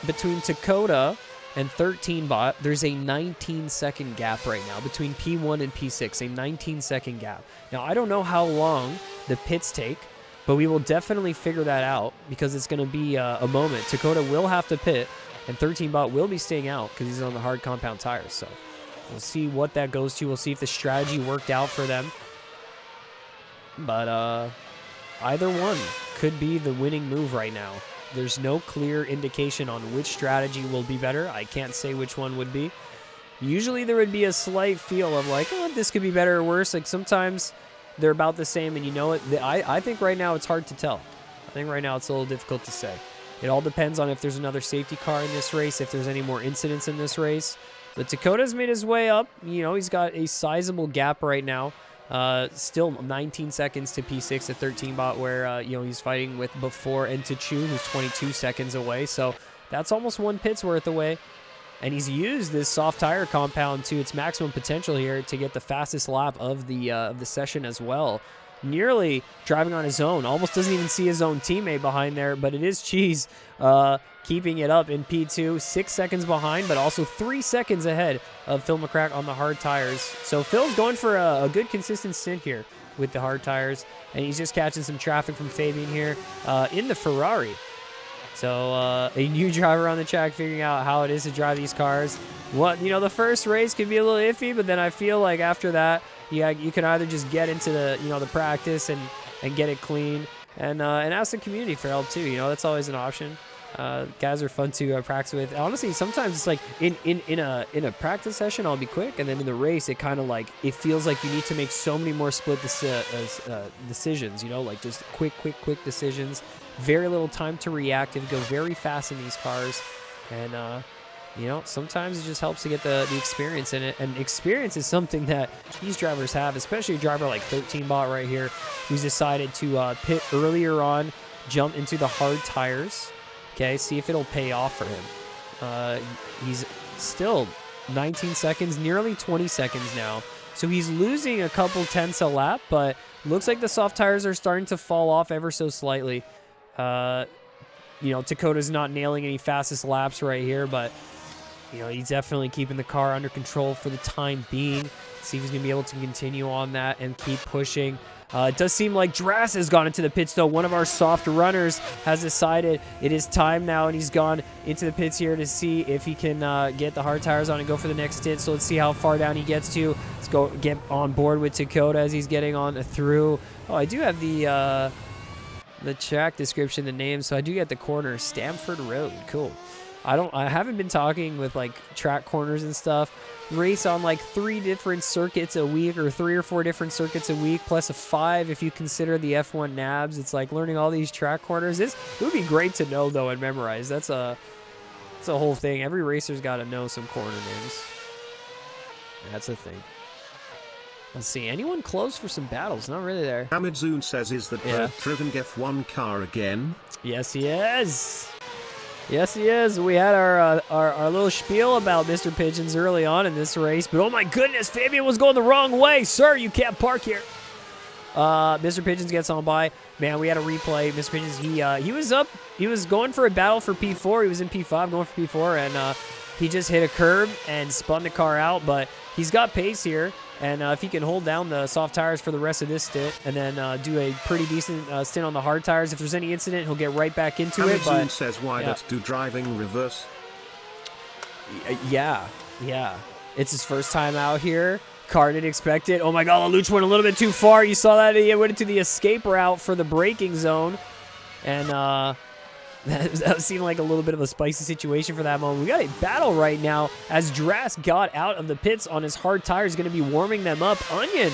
Between Dakota and 13bot, there's a 19-second gap right now between P1 and P6, a 19-second gap. Now, I don't know how long the pits take, but we will definitely figure that out because it's going to be a moment. Dakota will have to pit, and 13bot will be staying out because he's on the hard compound tires. So we'll see what that goes to. We'll see if the strategy worked out for them. But either one could be the winning move right now. There's no clear indication on which strategy will be better. I can't say which one would be. Usually there would be a slight feel of like, oh, this could be better or worse. Like sometimes they're about the same and you know it. I think right now it's hard to tell. I think right now it's a little difficult to say. It all depends on if there's another safety car in this race, if there's any more incidents in this race. But Dakota's made his way up. He's got a sizable gap right now. Still 19 seconds to P6 at 13bot where, he's fighting with Before and Tachu, who's 22 seconds away. So that's almost one pit's worth away. And he's used this soft tire compound to its maximum potential here to get the fastest lap of the session as well. Nearly driving on his own. Almost doesn't even see his own teammate behind there, but it is Cheese keeping it up in P2. 6 seconds behind, but also 3 seconds ahead of Phil McCrack on the hard tires. So Phil's going for a good consistent stint here with the hard tires, and he's just catching some traffic from Fabian here in the Ferrari. So a new driver on the track figuring out how it is to drive these cars. The first race could be a little iffy, but then I feel like after that, you can either just get into the practice and get it clean, and ask the community for help too. That's always an option. Guys are fun to practice with. Honestly, sometimes it's like in a practice session, I'll be quick, and then in the race, it kind of like it feels like you need to make so many more split decisions. Like just quick decisions. Very little time to react. You go very fast in these cars, and sometimes it just helps to get the experience in it. And experience is something that these drivers have, especially a driver like 13bot right here, who's decided to pit earlier on, jump into the hard tires. Okay, see if it'll pay off for him. He's still 19 seconds, nearly 20 seconds now. So he's losing a couple tenths a lap, but looks like the soft tires are starting to fall off ever so slightly. Dakota's not nailing any fastest laps right here, but he's definitely keeping the car under control for the time being. See if he's going to be able to continue on that and keep pushing. It does seem like Dras has gone into the pits, though. One of our soft runners has decided it is time now, and he's gone into the pits here to see if he can get the hard tires on and go for the next stint. So let's see how far down he gets to. Let's go get on board with Dakota as he's getting on through. Oh, I do have the track description, the name, so I do get the corner. Stamford Road. Cool. I haven't been talking with like track corners and stuff. Race on like 3 different circuits a week, or 3 or 4 different circuits a week, plus a 5 if you consider the F1 NABS. It's like learning all these track corners. It would be great to know though and memorize. That's a whole thing. Every racer's got to know some corner names. That's a thing. Let's see. Anyone close for some battles? Not really there. Amidzoon says, is that Bert driven F1 car again? Yes, he is. Yes, he is. We had our little spiel about Mr. Pigeons early on in this race, but oh my goodness, Fabian was going the wrong way. Sir, you can't park here. Mr. Pigeons gets on by. Man, we had a replay. Mr. Pigeons, he was up. He was going for a battle for P4. He was in P5 going for P4, and he just hit a curb and spun the car out, but he's got pace here. And if he can hold down the soft tires for the rest of this stint and then do a pretty decent stint on the hard tires, if there's any incident, he'll get right back into it. But says, why not do driving reverse? Yeah. It's his first time out here. Car didn't expect it. Oh my God, Lelouch went a little bit too far. You saw that he went into the escape route for the braking zone. And that seemed like a little bit of a spicy situation for that moment. We got a battle right now as Dras got out of the pits on his hard tires, going to be warming them up. Onion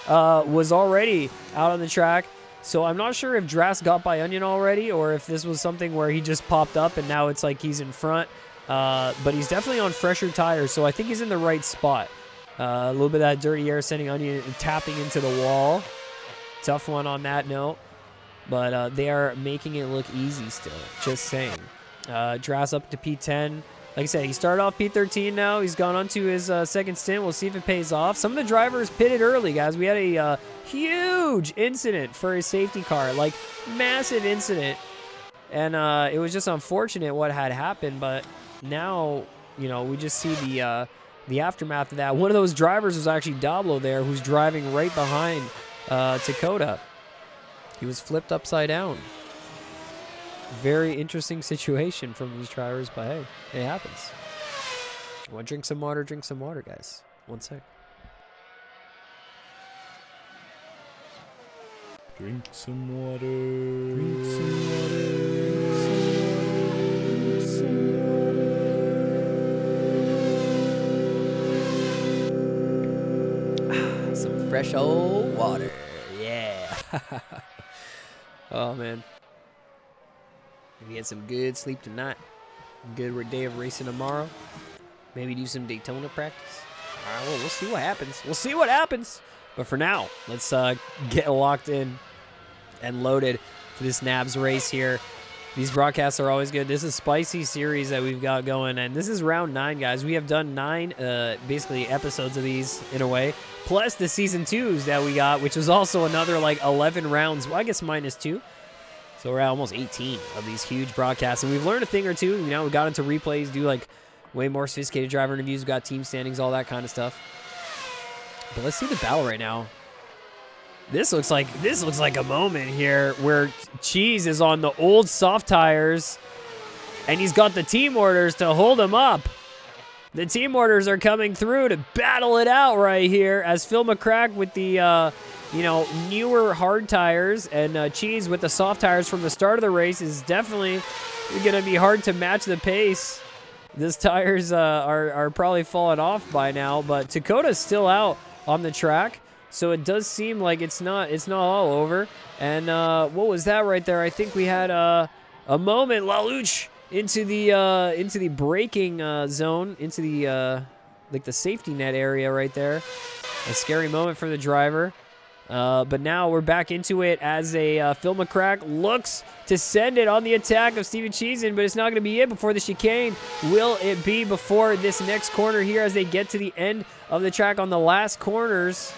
was already out on the track, so I'm not sure if Dras got by Onion already or if this was something where he just popped up and now it's like he's in front. But he's definitely on fresher tires, so I think he's in the right spot. A little bit of that dirty air sending Onion tapping into the wall. Tough one on that note. But they are making it look easy still. Just saying. Dras up to P10. Like I said, he started off P13 now. He's gone on to his second stint. We'll see if it pays off. Some of the drivers pitted early, guys. We had a huge incident for his safety car. Like, massive incident. And it was just unfortunate what had happened. But now, you know, we just see the aftermath of that. One of those drivers was actually Dablo there, who's driving right behind Dakota. He was flipped upside down. Very interesting situation from these drivers, but hey, it happens. Want to drink some water? Drink some water, guys. One sec. Drink some water. Drink some water. Some fresh old water. Yeah. Oh, man. Maybe get some good sleep tonight. Good day of racing tomorrow. Maybe do some Daytona practice. All right, well, we'll see what happens. We'll see what happens. But for now, let's get locked in and loaded for this NABS race here. These broadcasts are always good. This is a spicy series that we've got going, and this is round 9, guys. We have done 9 basically episodes of these in a way, plus the season 2s that we got, which was also another like 11 rounds. Well, I guess minus 2. So we're at almost 18 of these huge broadcasts, and we've learned a thing or two. You know, we got into replays, do like way more sophisticated driver interviews. We got team standings, all that kind of stuff. But let's see the battle right now. This looks like a moment here where Cheese is on the old soft tires, and he's got the team orders to hold him up. The team orders are coming through to battle it out right here as Phil McCrack with the newer hard tires and Cheese with the soft tires from the start of the race is definitely going to be hard to match the pace. These tires are probably falling off by now, but Dakota's still out on the track. So it does seem like it's not all over. And what was that right there? I think we had a moment. Lelouch into the braking zone, into the like the safety net area right there. A scary moment for the driver. But now we're back into it as a Phil McCrack looks to send it on the attack of Steven Cheesin, but it's not going to be it before the chicane. Will it be before this next corner here as they get to the end of the track on the last corners?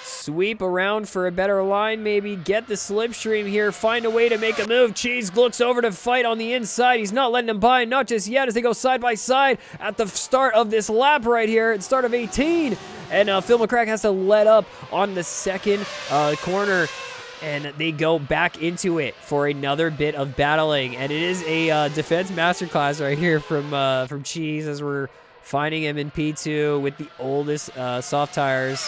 Sweep around for a better line, maybe. Get the slipstream here. Find a way to make a move. Cheese looks over to fight on the inside. He's not letting him by, not just yet, as they go side by side at the start of this lap right here, at start of 18. And Phil McCrack has to let up on the second corner, and they go back into it for another bit of battling. And it is a defense masterclass right here from Cheese as we're finding him in P2 with the oldest soft tires.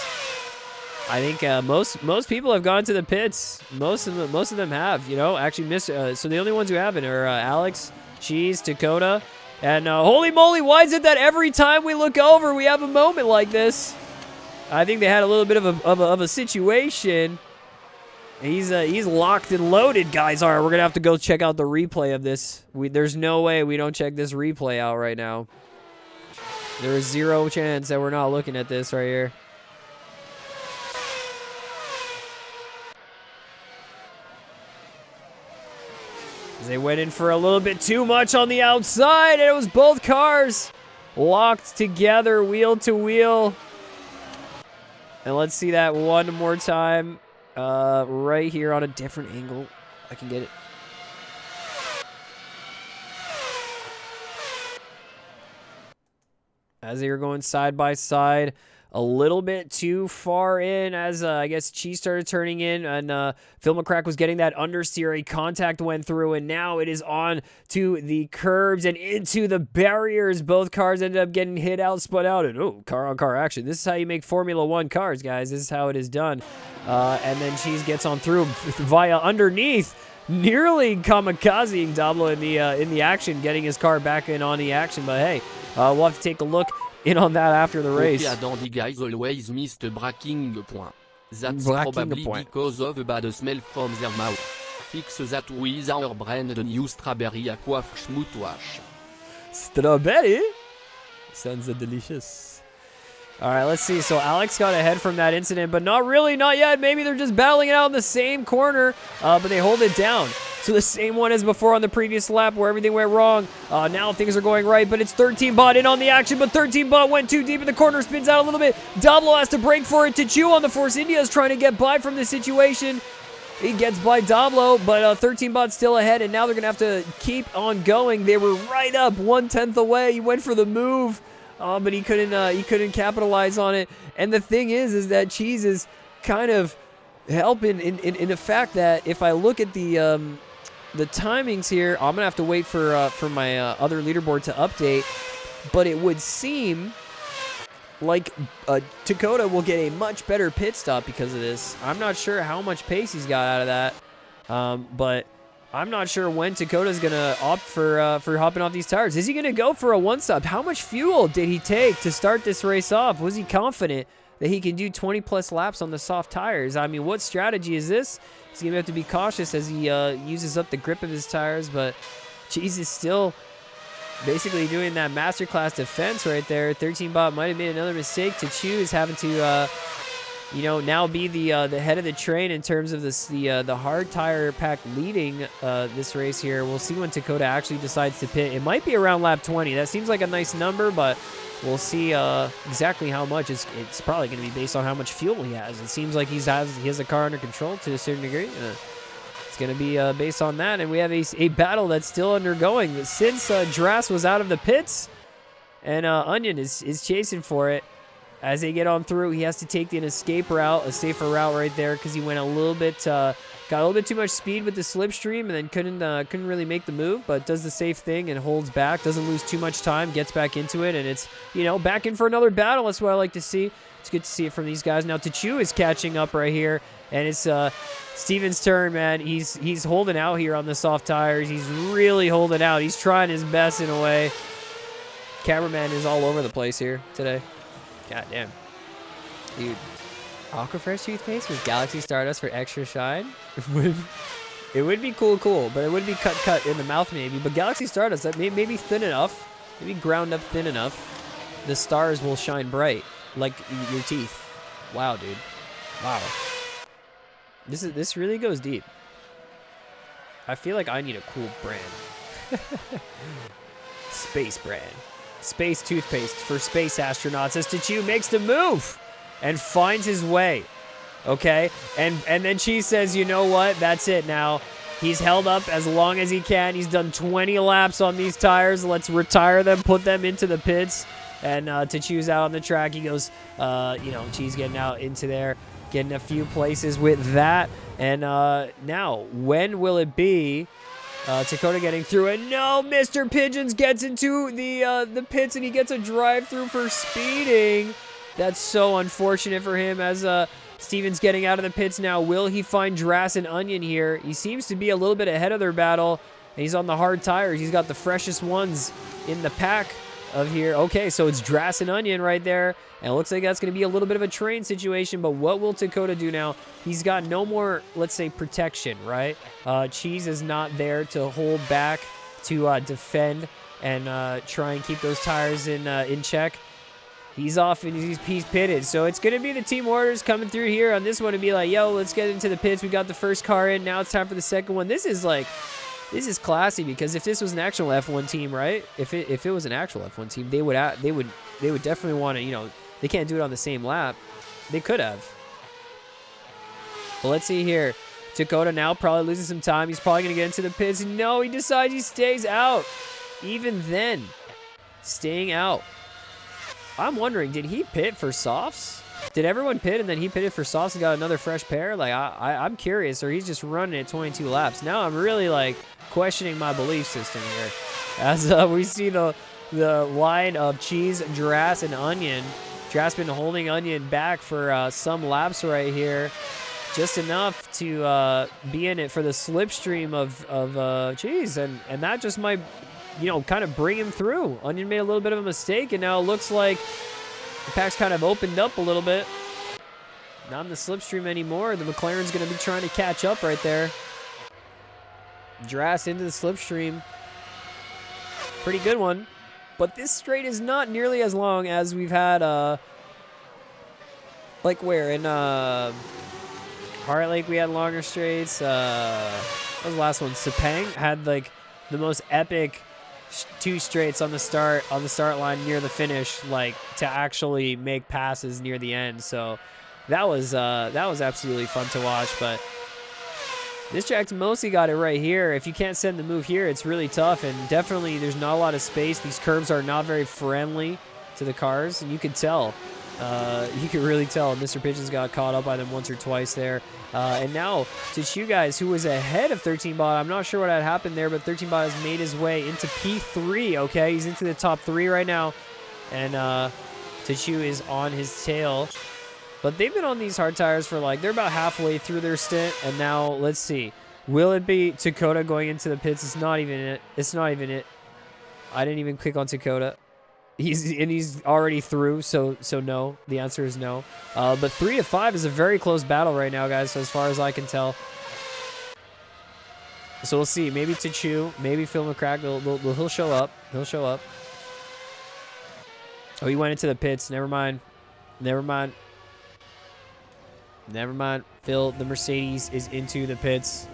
I think most people have gone to the pits. Most of them have. You know, actually missed. So the only ones who haven't are Alex, Cheese, Dakota, and holy moly, why is it that every time we look over, we have a moment like this? I think they had a little bit of a situation. He's locked and loaded, guys. All right, we're gonna have to go check out the replay of this. There's no way we don't check this replay out right now. There is zero chance that we're not looking at this right here. They went in for a little bit too much on the outside, and it was both cars locked together, wheel to wheel. And let's see that one more time, right here on a different angle. I can get it. As they were going side by side, a little bit too far in as I guess Cheese started turning in, and Phil McCrack was getting that understeer. A contact went through, and now it is on to the curbs and into the barriers. Both cars ended up getting hit out, spun out, and oh, car-on-car action. This is how you make Formula One cars, guys. This is how it is done. And then Cheese gets on through via underneath, nearly kamikazing Dablo in the action, getting his car back in on the action. But hey, we'll have to take a look in on that after the race. Okay, Dandy guys always missed braking point. That's probably because of bad smell from their mouth. Fix that with our brand new strawberry aqua smooth wash. Strawberry? Sounds delicious. All right, let's see. So Alex got ahead from that incident, but not really, not yet. Maybe they're just battling it out in the same corner, but they hold it down. So the same one as before on the previous lap where everything went wrong. Now things are going right, but it's 13 Bot in on the action, but 13 Bot went too deep in the corner, spins out a little bit. Dablo has to break for it. To chew on the Force India is trying to get by from this situation. He gets by Dablo, but 13 Bot's still ahead, and now they're going to have to keep on going. They were right up 1/10 away. He went for the move, but he couldn't capitalize on it. And the thing is that Cheese is kind of helping in the fact that if I look at the timings here, I'm gonna have to wait for my other leaderboard to update, but it would seem like Dakota will get a much better pit stop because of this. I'm not sure how much pace he's got out of that, but I'm not sure when Dakota's gonna opt for hopping off these tires. Is he gonna go for a one stop? How much fuel did he take to start this race off? Was he confident that he can do 20 plus laps on the soft tires? I mean, what strategy is this? He's going to have to be cautious as he uses up the grip of his tires, but Cheese is still basically doing that masterclass defense right there. 13 Bot might have made another mistake to choose, having to, now be the head of the train in terms of the hard tire pack leading this race here. We'll see when Dakota actually decides to pit. It might be around lap 20. That seems like a nice number, but we'll see exactly how much. It's probably going to be based on how much fuel he has. It seems like he has a car under control to a certain degree. It's going to be based on that. And we have a battle that's still undergoing. Since Drass was out of the pits, and Onion is chasing for it. As they get on through, he has to take an escape route, a safer route right there, because he went got a little bit too much speed with the slipstream, and then couldn't really make the move, but does the safe thing and holds back, doesn't lose too much time, gets back into it, and it's, back in for another battle. That's what I like to see. It's good to see it from these guys. Now Tachu is catching up right here, and it's Steven's turn, man. He's holding out here on the soft tires. He's really holding out. He's trying his best in a way. Cameraman is all over the place here today. God damn. Dude. Aquafresh toothpaste with Galaxy Stardust for extra shine? It would be cool, but it would be cut in the mouth maybe. But Galaxy Stardust, that may be thin enough, maybe ground up thin enough. The stars will shine bright, like your teeth. Wow, dude. Wow. This really goes deep. I feel like I need a cool brand. Space brand. Space toothpaste for space astronauts as Tachu makes the move and finds his way. Okay? And then Cheese says, you know what? That's it now. He's held up as long as he can. He's done 20 laps on these tires. Let's retire them, put them into the pits. And Tachu's out on the track. He goes, Cheese getting out into there, getting a few places with that. And now, when will it be? Dakota getting through it. No, Mr. Pigeons gets into the pits, and he gets a drive-through for speeding. That's so unfortunate for him as Steven's getting out of the pits now. Will he find Drass and Onion here? He seems to be a little bit ahead of their battle. And he's on the hard tires. He's got the freshest ones in the pack of here. Okay, so it's Drass and Onion right there. And it looks like that's going to be a little bit of a train situation. But what will Dakota do now? He's got no more, let's say, protection, right? Cheese is not there to hold back, to defend, and try and keep those tires in check. He's off and he's pitted. So it's going to be the team orders coming through here on this one to be like, yo, let's get into the pits. We got the first car in. Now it's time for the second one. This is classy because if this was an actual F1 team, right? If it was an actual F1 team, they would definitely want to, you know, they can't do it on the same lap. They could have. But let's see here. Dakota now probably losing some time. He's probably going to get into the pits. No, he decides he stays out. Even then, staying out. I'm wondering, did he pit for softs? Did everyone pit and then he pitted for softs and got another fresh pair? Like, I'm curious, or he's just running at 22 laps. Now I'm really, like, questioning my belief system here. As we see the line of Cheese, Drass, and Onion. Drass been holding Onion back for some laps right here. Just enough to be in it for the slipstream of Cheese. And that just might, you know, kind of bring him through. Onion made a little bit of a mistake, and now it looks like the pack's kind of opened up a little bit. Not in the slipstream anymore. The McLaren's going to be trying to catch up right there. Drass into the slipstream. Pretty good one. But this straight is not nearly as long as we've had, like where? In Heart Lake we had longer straights. What was the last one? Sepang had like the most epic two straights on the start line near the finish, like to actually make passes near the end. So that was absolutely fun to watch. But this track's mostly got it right here. If you can't send the move here, it's really tough, and definitely there's not a lot of space. These curves are not very friendly to the cars, and you can tell. You can really tell. Mr. Pigeons got caught up by them once or twice there. And now to you guys, who was ahead of 13 Bot. I'm not sure what had happened there, but 13 Bot has made his way into P3. Okay, he's into the top 3 right now, and Tachu is on his tail. But they've been on these hard tires for like, they're about halfway through their stint, and now let's see. Will it be Dakota going into the pits? It's not even it. It's not even it. I didn't even click on Dakota. He's already through, so no. The answer is no. But 3 to 5 is a very close battle right now, guys, so as far as I can tell. So we'll see. Maybe Tachu, maybe Phil McCrack, he'll show up. He'll show up. Oh, he went into the pits. Never mind. Never mind. Never mind. Phil, the Mercedes, is into the pits.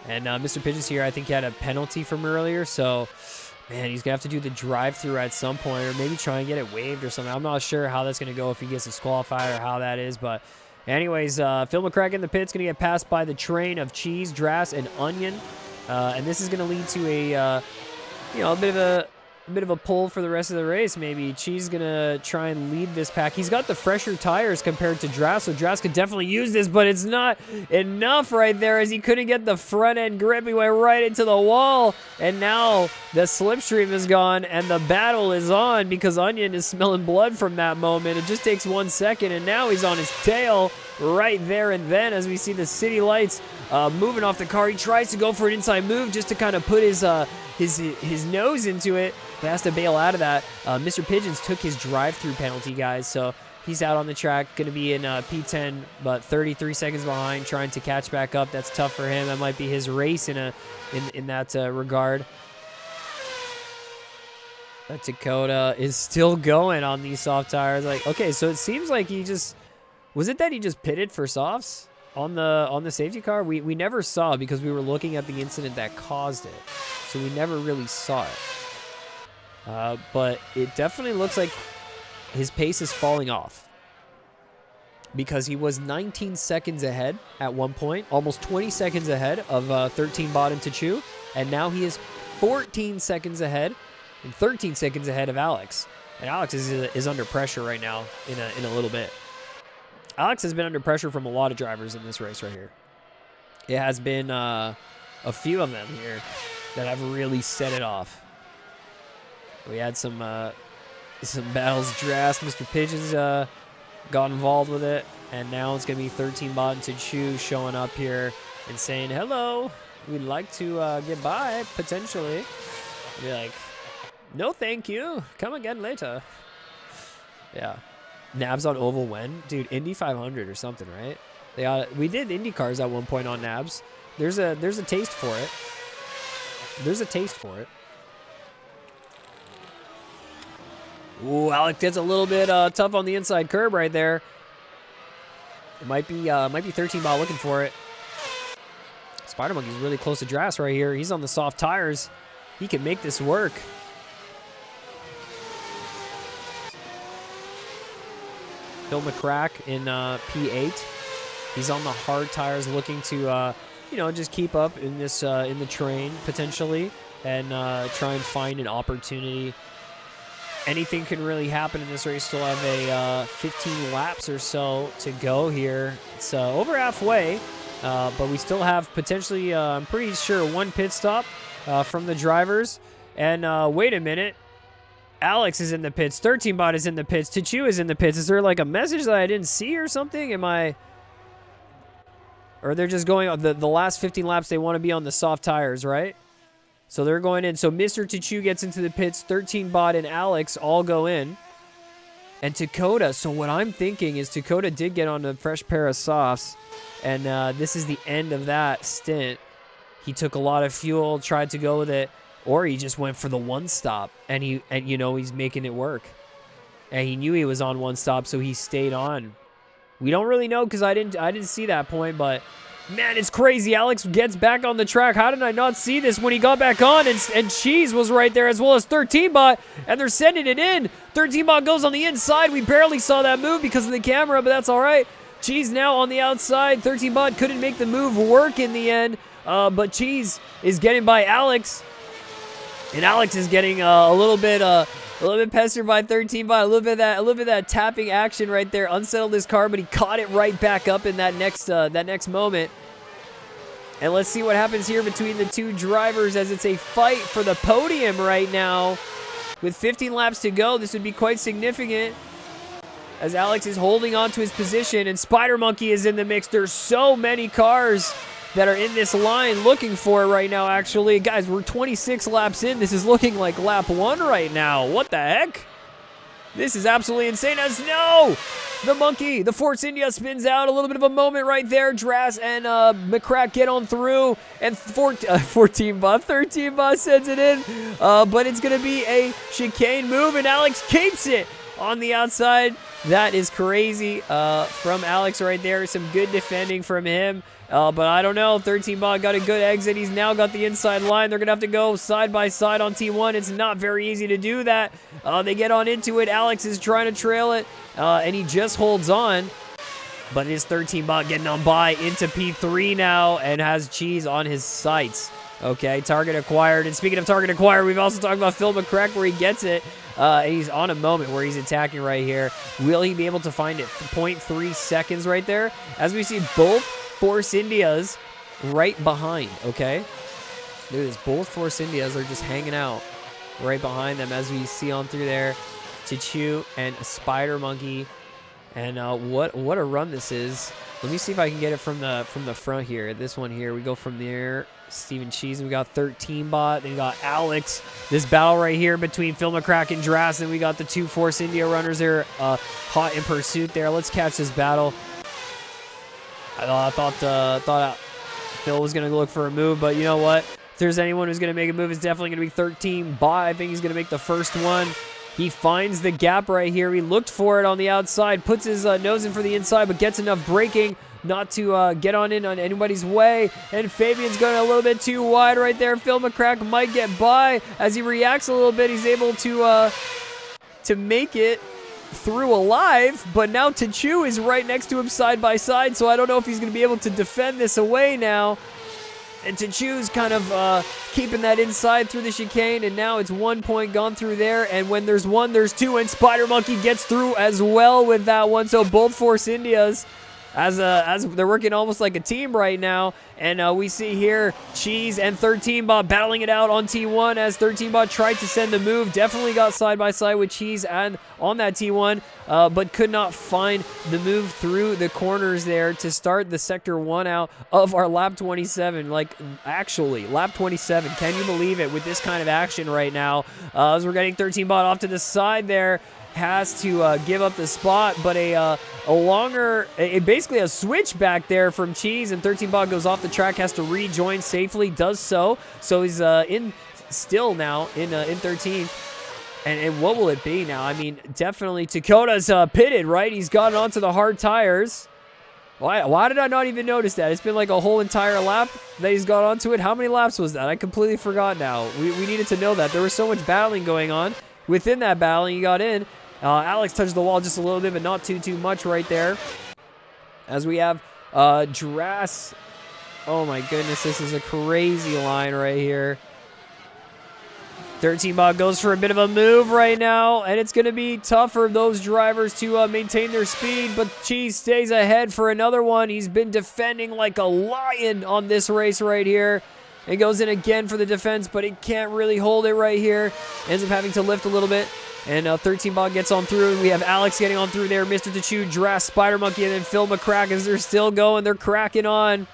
And Mr. Pigeons here, I think he had a penalty from earlier. So, man, he's going to have to do the drive-through at some point, or maybe try and get it waived or something. I'm not sure how that's going to go, if he gets disqualified or how that is. But anyways, Phil McCrack in the pit's going to get passed by the train of Cheese, Drass, and Onion. And this is going to lead to a, a bit of a pull for the rest of the race. Maybe Cheese is going to try and lead this pack. He's got the fresher tires compared to Drass, so Drass could definitely use this, but it's not enough right there, as he couldn't get the front end grip. He went right into the wall, and now the slipstream is gone, and the battle is on, because Onion is smelling blood from that moment. It just takes 1 second, and now he's on his tail right there and then, as we see the city lights moving off the car. He tries to go for an inside move just to kind of put his nose into it, but has to bail out of that. Mr. Pigeons took his drive-through penalty, guys, so he's out on the track, going to be in P10, but 33 seconds behind, trying to catch back up. That's tough for him. That might be his race in that regard. Dakota is still going on these soft tires. Like, okay, so it seems like he just... Was it that he just pitted for softs on the safety car? We never saw, because we were looking at the incident that caused it. So we never really saw it. But it definitely looks like his pace is falling off, because he was 19 seconds ahead at one point, almost 20 seconds ahead of 13 Bot and Tachu, and now he is 14 seconds ahead and 13 seconds ahead of Alex. And Alex is under pressure right now in a little bit. Alex has been under pressure from a lot of drivers in this race right here. It has been a few of them here that have really set it off. We had some some battles Drast. Mr. Pigeons got involved with it. And now it's going to be 13 Bot and Tachu showing up here and saying, hello, we'd like to get by, potentially. Be like, no thank you. Come again later. Yeah. NABS on Oval when? Dude, Indy 500 or something, right? We did Indy cars at one point on NABS. There's a taste for it. There's a taste for it. Ooh, Alex gets a little bit tough on the inside curb right there. It might be 13 Bot looking for it. Spider Monkey's really close to Drast right here. He's on the soft tires. He can make this work. Phil McCrack in P8. He's on the hard tires, looking to just keep up in this in the train potentially, and try and find an opportunity. Anything can really happen in this race. Still have a 15 laps or so to go here. It's over halfway, but we still have potentially, I'm pretty sure, one pit stop from the drivers. And wait a minute. Alex is in the pits. 13 Bot is in the pits. Tachu is in the pits. Is there like a message that I didn't see or something? Or they're just going on the last 15 laps. They want to be on the soft tires, right? So they're going in. So Mr. Tachu gets into the pits. 13 Bot and Alex all go in. And Dakota. So what I'm thinking is Dakota did get on a fresh pair of softs. And this is the end of that stint. He took a lot of fuel, tried to go with it. Or he just went for the one stop. And he's making it work. And he knew he was on one stop, so he stayed on. We don't really know because I didn't see that point, but man, it's crazy. Alex gets back on the track. How did I not see this when he got back on? And Cheese was right there, as well as 13 Bot, and they're sending it in. 13 Bot goes on the inside. We barely saw that move because of the camera, but that's all right. Cheese now on the outside. 13 Bot couldn't make the move work in the end, but Cheese is getting by Alex, and Alex is getting a little bit pestered by 13 Bot. A little bit of that tapping action right there unsettled his car, but he caught it right back up in that next moment. And let's see what happens here between the two drivers, as it's a fight for the podium right now. With 15 laps to go, this would be quite significant, as Alex is holding on to his position, and Spider Monkey is in the mix. There's so many cars that are in this line looking for it right now, actually. Guys, we're 26 laps in. This is looking like lap 1 right now. What the heck? This is absolutely insane. As no! The Force India spins out. A little bit of a moment right there. Drast and McCrack get on through. And 13 Bot sends it in. But it's going to be a chicane move, and Alex keeps it on the outside. That is crazy from Alex right there. Some good defending from him. But I don't know. 13 Bot got a good exit. He's now got the inside line. They're going to have to go side by side on T1. It's not very easy to do that. They get on into it. Alex is trying to trail it, and he just holds on. But it is 13 Bot getting on by into P3 now and has Cheese on his sights. Okay, target acquired. And speaking of target acquired, we've also talked about Phil McCrack where he gets it. He's on a moment where he's attacking right here. Will he be able to find it? 0.3 seconds right there. As we see both Force Indias right behind, okay? Look at this. Both Force Indias are just hanging out right behind them, as we see on through there. Tachu and Spider Monkey. And what a run this is. Let me see if I can get it from the front here. This one here. We go from there. Steven Cheese. We got 13 Bot. Then we got Alex. This battle right here between Phil McCrack and Drast. And we got the two Force India runners there hot in pursuit there. Let's catch this battle. I thought Phil was going to look for a move, but you know what? If there's anyone who's going to make a move, it's definitely going to be 13 Bot. I think he's going to make the first one. He finds the gap right here. He looked for it on the outside, puts his nose in for the inside, but gets enough braking not to get on in on anybody's way. And Fabian's going a little bit too wide right there. Phil McCrack might get by. As he reacts a little bit, he's able to make it through alive, but now Tachu is right next to him side by side, so I don't know if he's going to be able to defend this away now. And Tachu's kind of keeping that inside through the chicane, and now it's 1 point gone through there, and when there's one, there's two, and Spider Monkey gets through as well with that one, so both Force Indias as they're working almost like a team right now. And we see here Cheese and 13bot battling it out on T1 as 13bot tried to send the move. Definitely got side by side with Cheese and on that T1, but could not find the move through the corners there to start the Sector 1 out of our lap 27. Like, actually, lap 27. Can you believe it with this kind of action right now? As we're getting 13bot off to the side there. Has to give up the spot, but basically a switch back there from Cheese, and 13bot goes off the track, has to rejoin safely, does so he's still now in 13th. And what will it be now? I mean, definitely Takota's pitted, right? He's gotten onto the hard tires. Why did I not even notice that? It's been like a whole entire lap that he's got onto it. How many laps was that? I completely forgot now. We needed to know that. There was so much battling going on. Within that battling, he got in. Alex touched the wall just a little bit, but not too much right there. As we have Drass. Oh my goodness, this is a crazy line right here. 13bot goes for a bit of a move right now, and it's going to be tough for those drivers to maintain their speed, but Cheese stays ahead for another one. He's been defending like a lion on this race right here. It goes in again for the defense, but it can't really hold it right here. Ends up having to lift a little bit. And 13bot gets on through, and we have Alex getting on through there. Mr. Tachu, Drass, Spider Monkey, and then Phil McCrack as they're still going. They're cracking on.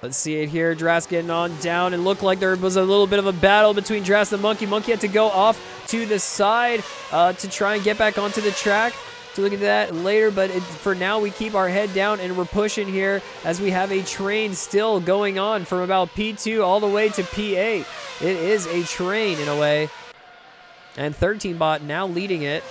Let's see it here. Drass getting on down. It looked like there was a little bit of a battle between Drass and Monkey. Monkey had to go off to the side to try and get back onto the track. To look at that later, but for now we keep our head down and we're pushing here as we have a train still going on from about P2 all the way to P8. It is a train in a way. And 13bot now leading it.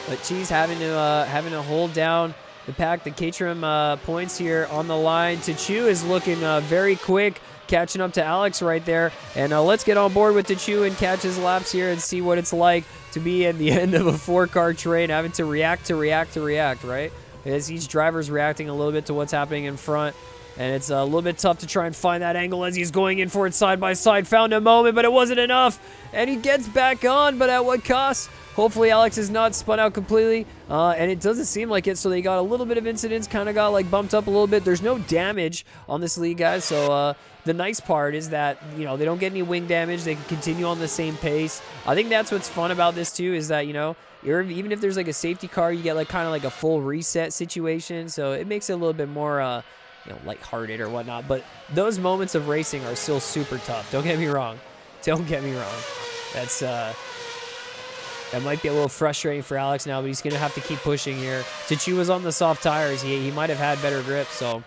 But Cheese having to hold down the pack. The Caterham points here on the line. Tachu is looking very quick, catching up to Alex right there. And let's get on board with Tachu and catch his laps here and see what it's like to be at the end of a 4-car train, having to react, right? As each driver's reacting a little bit to what's happening in front. And it's a little bit tough to try and find that angle as he's going in for it side by side. Found a moment, but it wasn't enough. And he gets back on, but at what cost? Hopefully Alex is not spun out completely, and it doesn't seem like it, so they got a little bit of incidents, kind of got like bumped up a little bit. There's no damage on this lead, guys, so the nice part is that, you know, they don't get any wing damage. They can continue on the same pace. I think that's what's fun about this too, is that, you know, even if there's like a safety car, you get like kind of like a full reset situation, so it makes it a little bit more you know, lighthearted or whatnot. But those moments of racing are still super tough. Don't get me wrong. That's that might be a little frustrating for Alex now, but he's going to have to keep pushing here. Tachu was on the soft tires. He might have had better grip, so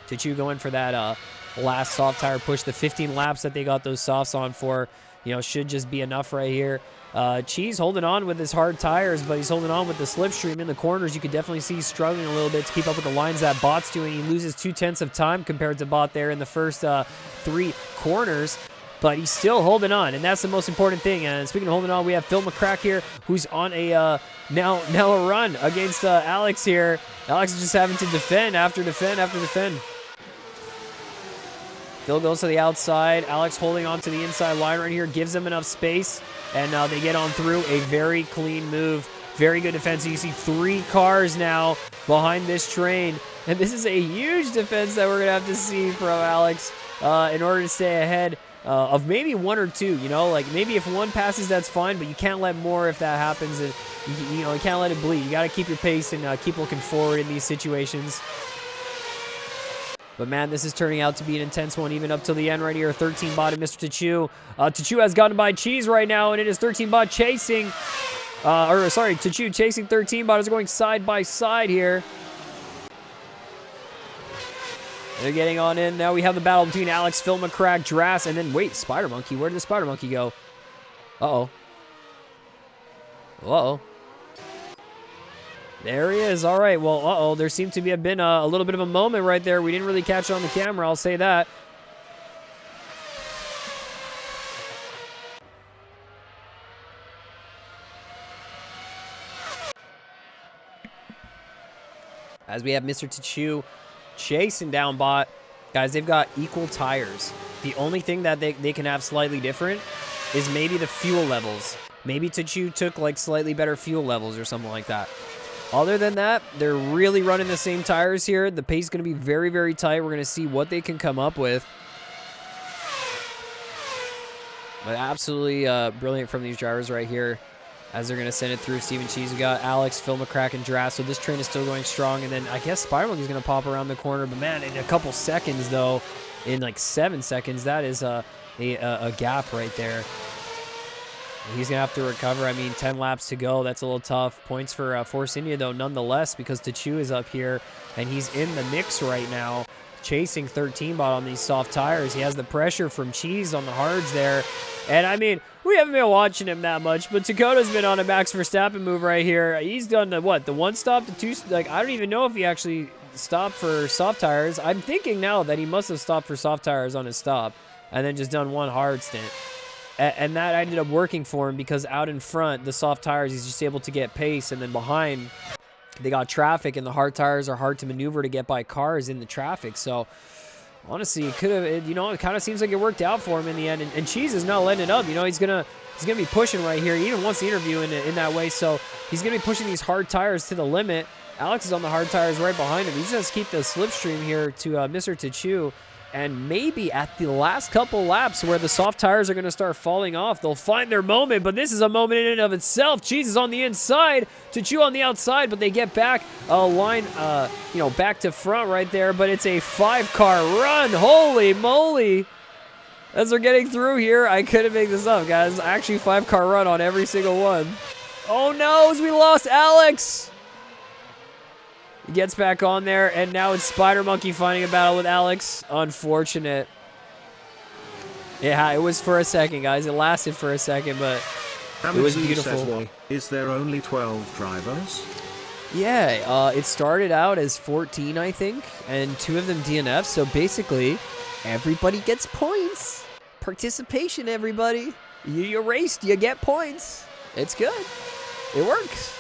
Tachu going for that last soft tire push. The 15 laps that they got those softs on for, you know, should just be enough right here. Cheese holding on with his hard tires, but he's holding on with the slipstream in the corners. You could definitely see he's struggling a little bit to keep up with the lines that Bot's doing. He loses 0.2 of time compared to Bot there in the first 3 corners. But he's still holding on, and that's the most important thing. And speaking of holding on, we have Phil McCrack here, who's on a now a run against Alex here. Alex is just having to defend after defend after defend. Phil goes to the outside. Alex holding on to the inside line right here, gives them enough space, and they get on through. A very clean move. Very good defense. You see 3 cars now behind this train, and this is a huge defense that we're going to have to see from Alex in order to stay ahead of maybe 1 or 2, you know, like maybe if 1 passes, that's fine, but you can't let more if that happens, and you know, you can't let it bleed. You got to keep your pace and keep looking forward in these situations. But man, this is turning out to be an intense one, even up till the end right here. 13bot and Mr. Tachu. Tachu has gotten by Cheese right now, and it is 13bot chasing, Tachu chasing 13bot. Is going side by side here. They're getting on in. Now we have the battle between Alex, Phil McCrack, Drass, and then, wait, Spider Monkey. Where did the Spider Monkey go? Uh-oh. Uh-oh. There he is. All right. Well, uh-oh. There seemed to have been a little bit of a moment right there. We didn't really catch it on the camera. I'll say that. As we have Mr. Tachu chasing down Bot. Guys, they've got equal tires. The only thing that they can have slightly different is maybe the fuel levels. Maybe Tachu took like slightly better fuel levels or something like that. Other than that, they're really running the same tires here. The pace is going to be very, very tight. We're going to see what they can come up with. But absolutely brilliant from these drivers right here as they're going to send it through. Steven Cheese, we got Alex, Phil McCrack, and Draft. So this train is still going strong. And then I guess Spider Monkey's going to pop around the corner. But man, in a couple seconds, though, in like 7 seconds, that is a gap right there. He's going to have to recover. I mean, 10 laps to go. That's a little tough. Points for Force India, though, nonetheless, because Tachu is up here, and he's in the mix right now, chasing 13 bot on these soft tires. He has the pressure from Cheese on the hards there. And, I mean, we haven't been watching him that much, but Dakota's been on a Max Verstappen move right here. He's done the, what, the one stop, the two, like, I don't even know if he actually stopped for soft tires. I'm thinking now that he must have stopped for soft tires on his stop and then just done one hard stint. And that ended up working for him because out in front, the soft tires, he's just able to get pace. And then behind, they got traffic, and the hard tires are hard to maneuver to get by cars in the traffic. So, honestly, it could have, you know, it kind of seems like it worked out for him in the end. And Cheese is not letting it up. You know, he's gonna be pushing right here. He even wants the interview in that way. So, he's going to be pushing these hard tires to the limit. Alex is on the hard tires right behind him. He just has to keep the slipstream here to Mr. Tachu. And maybe at the last couple laps where the soft tires are going to start falling off, they'll find their moment. But this is a moment in and of itself. Cheese is on the inside, Tachu on the outside, but they get back a line, you know, back to front right there. But it's a 5-car run. Holy moly. As they're getting through here, I couldn't make this up, guys. Actually, 5-car run on every single one. Oh, no, we lost Alex. He gets back on there, and now it's Spider Monkey finding a battle with Alex. Unfortunate. Yeah, it was for a second, guys. It lasted for a second, but it was beautiful. Says, well, is there only 12 drivers? Yeah, it started out as 14, I think, and 2 of them DNFs. So basically, everybody gets points. Participation, everybody. You raced, you get points. It's good. It works.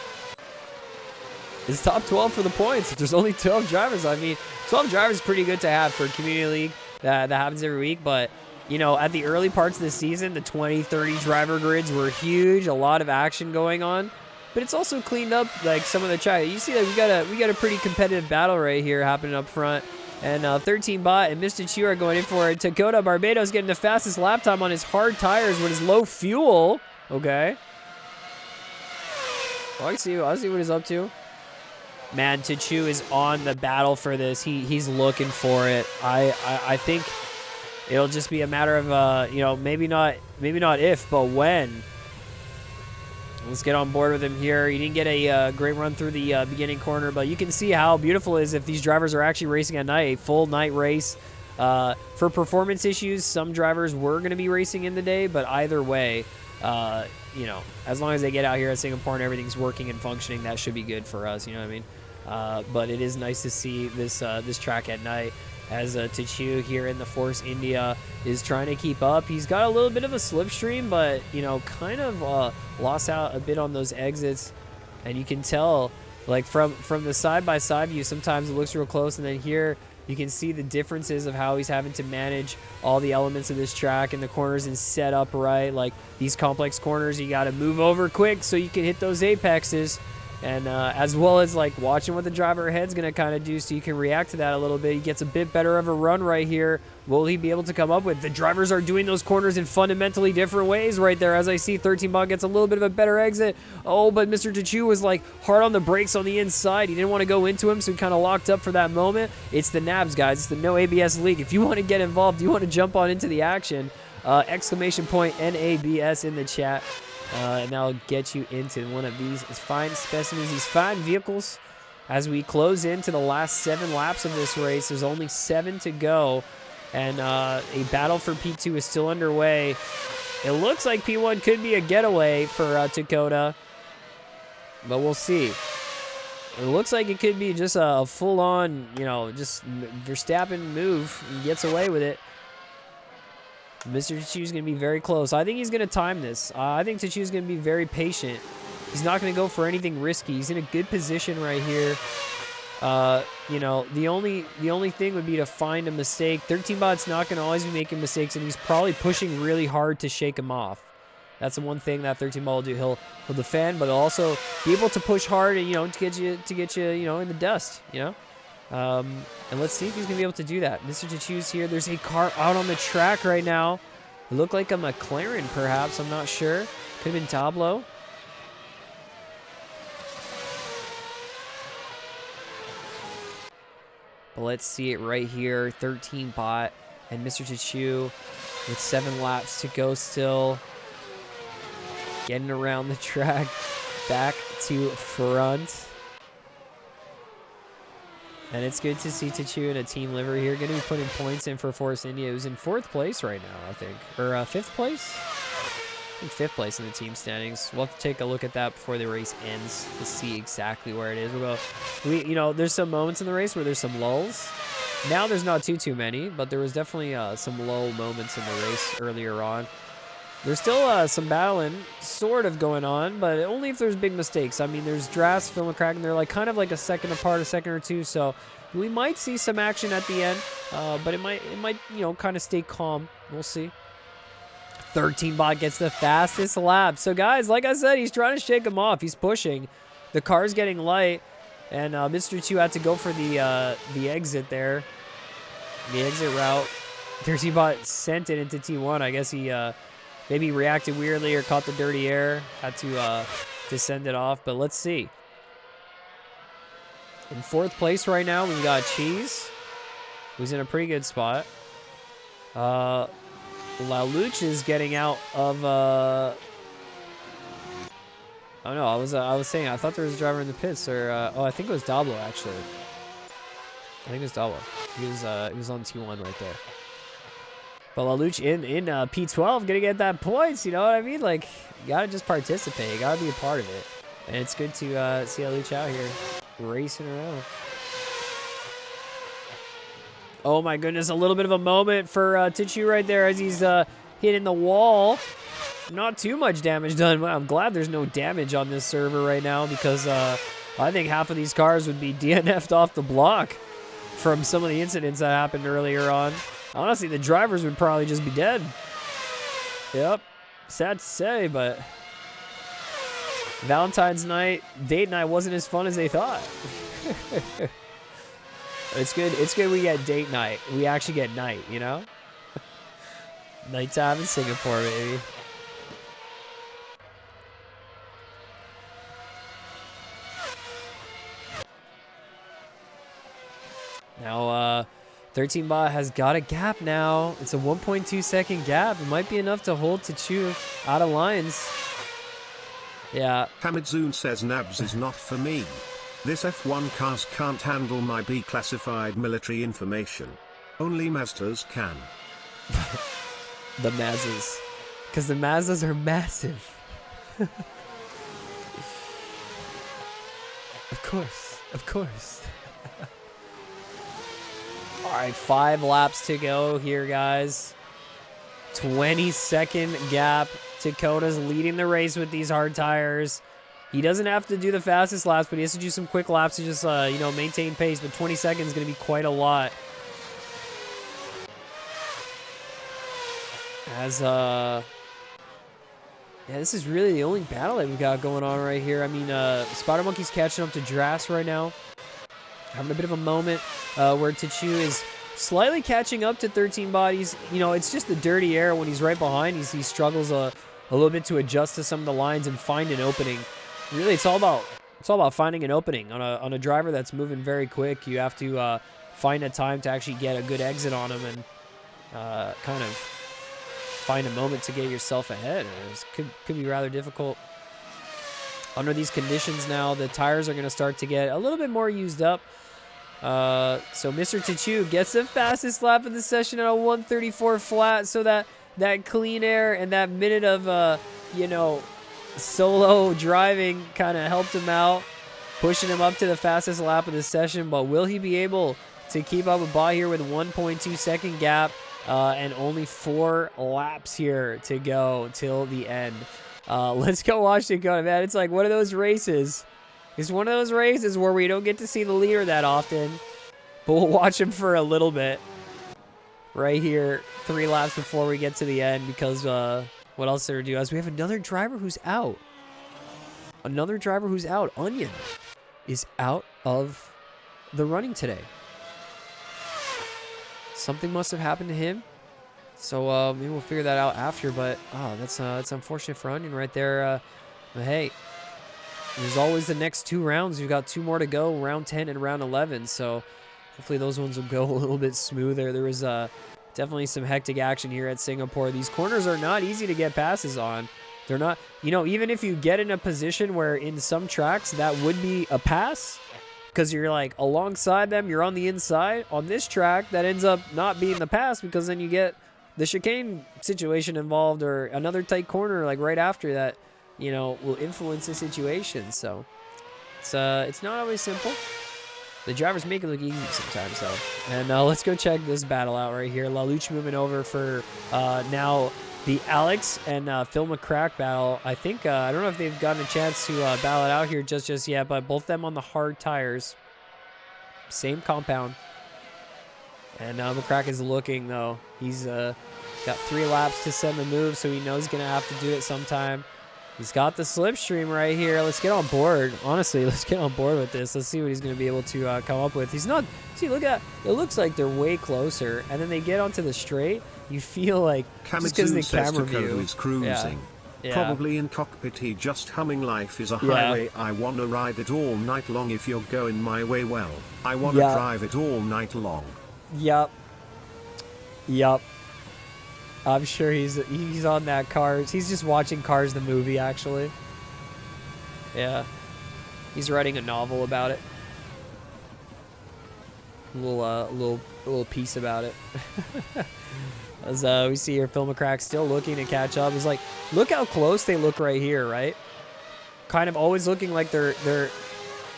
It's top 12 for the points. If there's only 12 drivers, I mean, 12 drivers is pretty good to have for a community league that happens every week. But, you know, at the early parts of the season, the 20, 30 driver grids were huge. A lot of action going on. But it's also cleaned up, like, some of the track. You see that we got a pretty competitive battle right here happening up front. And 13 bot and Mr. Chu are going in for it. Dakota Barbados getting the fastest lap time on his hard tires with his low fuel. Okay. Oh, I see what he's up to. Man, Tachu is on the battle for this. He's looking for it. I think it'll just be a matter of you know, maybe not if, but when. Let's get on board with him here. He didn't get a great run through the beginning corner, but you can see how beautiful it is if these drivers are actually racing at night, a full night race. For performance issues, some drivers were going to be racing in the day, but either way, you know, as long as they get out here at Singapore and everything's working and functioning, that should be good for us. You know what I mean? But it is nice to see this track at night as Tachu here in the Force India is trying to keep up. He's got a little bit of a slipstream, but, you know, kind of lost out a bit on those exits. And you can tell, like, from the side-by-side view, sometimes it looks real close. And then here you can see the differences of how he's having to manage all the elements of this track and the corners and set up right. Like, these complex corners, you got to move over quick so you can hit those apexes. And as well as, like, watching what the driver ahead's going to kind of do so you can react to that a little bit. He gets a bit better of a run right here. Will he be able to come up with? The drivers are doing those corners in fundamentally different ways right there. As I see, 13 Bot gets a little bit of a better exit. Oh, but Mr. Tachu was, like, hard on the brakes on the inside. He didn't want to go into him, so he kind of locked up for that moment. It's the NABS, guys. It's the No ABS League. If you want to get involved, you want to jump on into the action, exclamation point NABS in the chat. And that'll get you into one of these fine specimens, these fine vehicles. As we close into the last 7 laps of this race, there's only 7 to go. And a battle for P2 is still underway. It looks like P1 could be a getaway for Dakota. But we'll see. It looks like it could be just a full-on, you know, just Verstappen move. He gets away with it. Mr. Tachu's going to be very close. I think he's going to time this. I think Tachu's going to be very patient. He's not going to go for anything risky. He's in a good position right here. You know, the only thing would be to find a mistake. 13bot's not going to always be making mistakes, and he's probably pushing really hard to shake him off. That's the one thing that 13bot will do. He'll defend, but he'll also be able to push hard and, you know, to get you, you know, in the dust, you know. And let's see if he's gonna be able to do that. Mr. Tachu's here. There's a car out on the track right now. It looked like a McLaren, perhaps. I'm not sure. Could have been Tableau. But let's see it right here. 13bot and Mr. Tachu with 7 laps to go still. Getting around the track, back to front. And it's good to see Tachu in a team livery here. Going to be putting points in for Force India, who's in 4th place right now, I think. Or 5th place? I think 5th place in the team standings. We'll have to take a look at that before the race ends to see exactly where it is. You know, there's some moments in the race where there's some lulls. Now there's not too many, but there was definitely some lull moments in the race earlier on. There's still some battling sort of going on, but only if there's big mistakes. I mean, there's Drast, Phil McCracken, and they're like kind of like a second apart, a second or two, so we might see some action at the end, but it might you know, kind of stay calm. We'll see. 13bot gets the fastest lap. So guys, like I said, he's trying to shake him off. He's pushing. The car's getting light, and Mr. 2 had to go for the exit there, the exit route. 13bot sent it into T1. I guess he maybe reacted weirdly or caught the dirty air. Had to send it off, but let's see. In 4th place right now, we've got Cheese, who's in a pretty good spot. Laluch is getting out of... Oh no, I was saying, I thought there was a driver in the pits, or... oh, I think it was Dablo, actually. I think it was Dablo. He was on T1 right there. But Laluch in P12 gonna get that points, you know what I mean? Like, you gotta just participate. You gotta be a part of it. And it's good to see Laluch out here racing around. Oh my goodness, a little bit of a moment for Tachu right there as he's hitting the wall. Not too much damage done. I'm glad there's no damage on this server right now, because I think half of these cars would be DNF'd off the block from some of the incidents that happened earlier on. Honestly, the drivers would probably just be dead. Yep. Sad to say, but Valentine's night, date night wasn't as fun as they thought. It's good. It's good we get date night. We actually get night, you know? Nighttime in Singapore, baby. Now, 13bot has got a gap now. It's a 1.2 second gap. It might be enough to hold Tachu out of lines. Yeah. Hamidzoon says NABS is not for me. This F1 cars can't handle my B-classified military information. Only Mazdas can. The Mazdas. Because the Mazdas are massive. Of course. Of course. All right, 5 laps to go here, guys. 20-second gap. Dakota's leading the race with these hard tires. He doesn't have to do the fastest laps, but he has to do some quick laps to just, you know, maintain pace. But 20 seconds is going to be quite a lot. As, yeah, this is really the only battle that we've got going on right here. I mean, Spider Monkey's catching up to Drast right now. Having a bit of a moment where Tachu is slightly catching up to 13bot. He's, you know, it's just the dirty air when he's right behind. He struggles a little bit to adjust to some of the lines and find an opening. Really, it's all about finding an opening on a driver that's moving very quick. You have to find a time to actually get a good exit on him and kind of find a moment to get yourself ahead. It could be rather difficult. Under these conditions now, the tires are going to start to get a little bit more used up. So Mr. Tachu gets the fastest lap of the session at a 134 flat, so that clean air and that minute of, you know, solo driving kind of helped him out, pushing him up to the fastest lap of the session. But will he be able to keep up with Bot here with a 1.2 second gap and only 4 laps here to go till the end? Let's go watch Dakota, man. It's like one of those races It's one of those races where we don't get to see the leader that often, but we'll watch him for a little bit. Right here, 3 laps before we get to the end, because what else there to do? As we have another driver who's out. Another driver who's out. Onion is out of the running today. Something must have happened to him. So maybe we'll figure that out after. But that's unfortunate for Onion right there. But hey, there's always the next 2 rounds. We've got 2 more to go, round 10 and round 11. So hopefully those ones will go a little bit smoother. There was definitely some hectic action here at Singapore. These corners are not easy to get passes on. They're not, you know, even if you get in a position where in some tracks that would be a pass, because you're like alongside them, you're on the inside. On this track, that ends up not being the pass, because then you get the chicane situation involved, or another tight corner like right after that, you know, will influence the situation. So it's not always simple. The drivers make it look easy sometimes, though. And let's go check this battle out right here. Laluch moving over for now the Alex and Phil McCrack battle. I think, I don't know if they've gotten a chance to battle it out here just yet, but both them on the hard tires. Same compound. And McCrack is looking, though. He's got 3 laps to send the move, so he knows he's going to have to do it sometime. He's got the slipstream right here. Let's get on board. Honestly, let's get on board with this. Let's see what he's going to be able to come up with. He's not... See, look at... It looks like they're way closer. And then they get onto the straight. You feel like... Just because the camera view... is cruising. Yeah. Probably in cockpit he just humming, life is a highway. I want to ride it all night long. If you're going my way, well, I want to drive it all night long. Yup. I'm sure he's on that Cars. He's just watching Cars the movie, actually. Yeah. He's writing a novel about it. A little piece about it. As we see here, Phil McCrack still looking to catch up. He's like, look how close they look right here, right? Kind of always looking like they're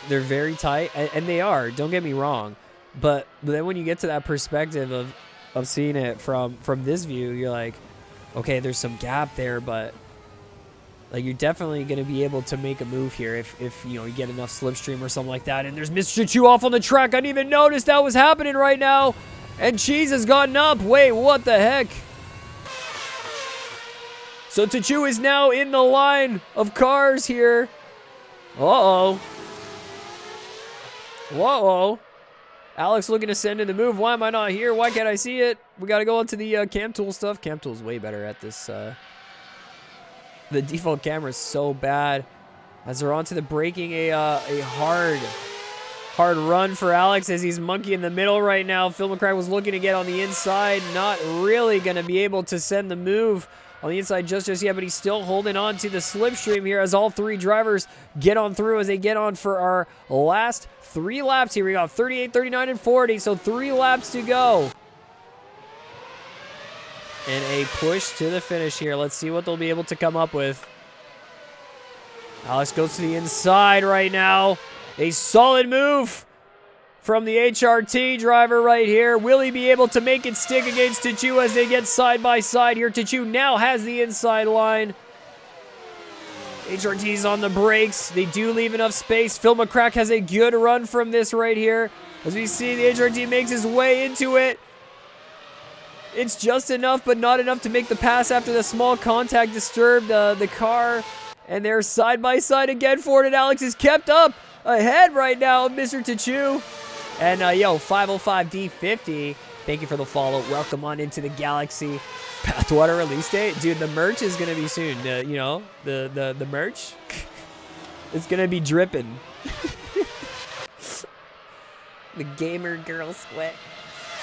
very tight, and they are. Don't get me wrong, but then when you get to that perspective of seeing it from this view, you're like, okay, there's some gap there, but like you're definitely going to be able to make a move here if you know, you get enough slipstream or something like that. And there's Mr. Chu off on the track. I didn't even notice that was happening right now. And Cheese has gotten up. Wait, what the heck? So Tachu is now in the line of cars here. Uh-oh. Whoa. Alex looking to send in the move. Why am I not here? Why can't I see it? We got to go into the cam tool stuff. Cam tool's way better at this. The default camera is so bad. As they're onto the braking, a hard run for Alex as he's monkey in the middle right now. Phil McCrack was looking to get on the inside. Not really going to be able to send the move on the inside just yet, but he's still holding on to the slipstream here as all 3 drivers get on through as they get on for our last 3 laps here. We got 38, 39, and 40, so 3 laps to go. And a push to the finish here. Let's see what they'll be able to come up with. Alex goes to the inside right now. A solid move from the HRT driver right here. Will he be able to make it stick against Tachu as they get side by side here? Tachu now has the inside line. HRT's on the brakes. They do leave enough space. Phil McCrack has a good run from this right here. As we see, the HRT makes his way into it. It's just enough, but not enough to make the pass after the small contact disturbed the car. And they're side by side again. Ford and Alex is kept up ahead right now of Mr. Tachu. And 505D50, thank you for the follow. Welcome on into the galaxy. Pathwater release date? Dude, the merch is going to be soon. You know, the merch. It's going to be dripping. The gamer girl sweat.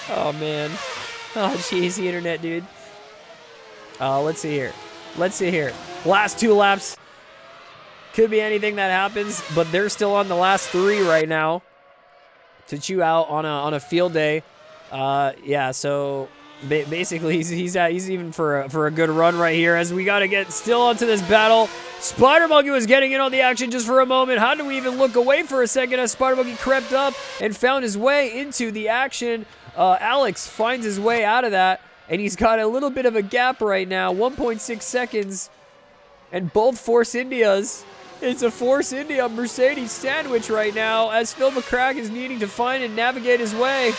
Oh, man. Oh, jeez, the internet, dude. Let's see here. Last 2 laps. Could be anything that happens, but they're still on the last 3 right now. Tachu out on a field day. Yeah, so basically he's even for a good run right here as we got to get still onto this battle. Spider Monkey was getting in on the action just for a moment. How did we even look away for a second as Spider Monkey crept up and found his way into the action? Alex finds his way out of that, and he's got a little bit of a gap right now, 1.6 seconds, and both Force Indias It's a Force India Mercedes sandwich right now as Phil McCrack is needing to find and navigate his way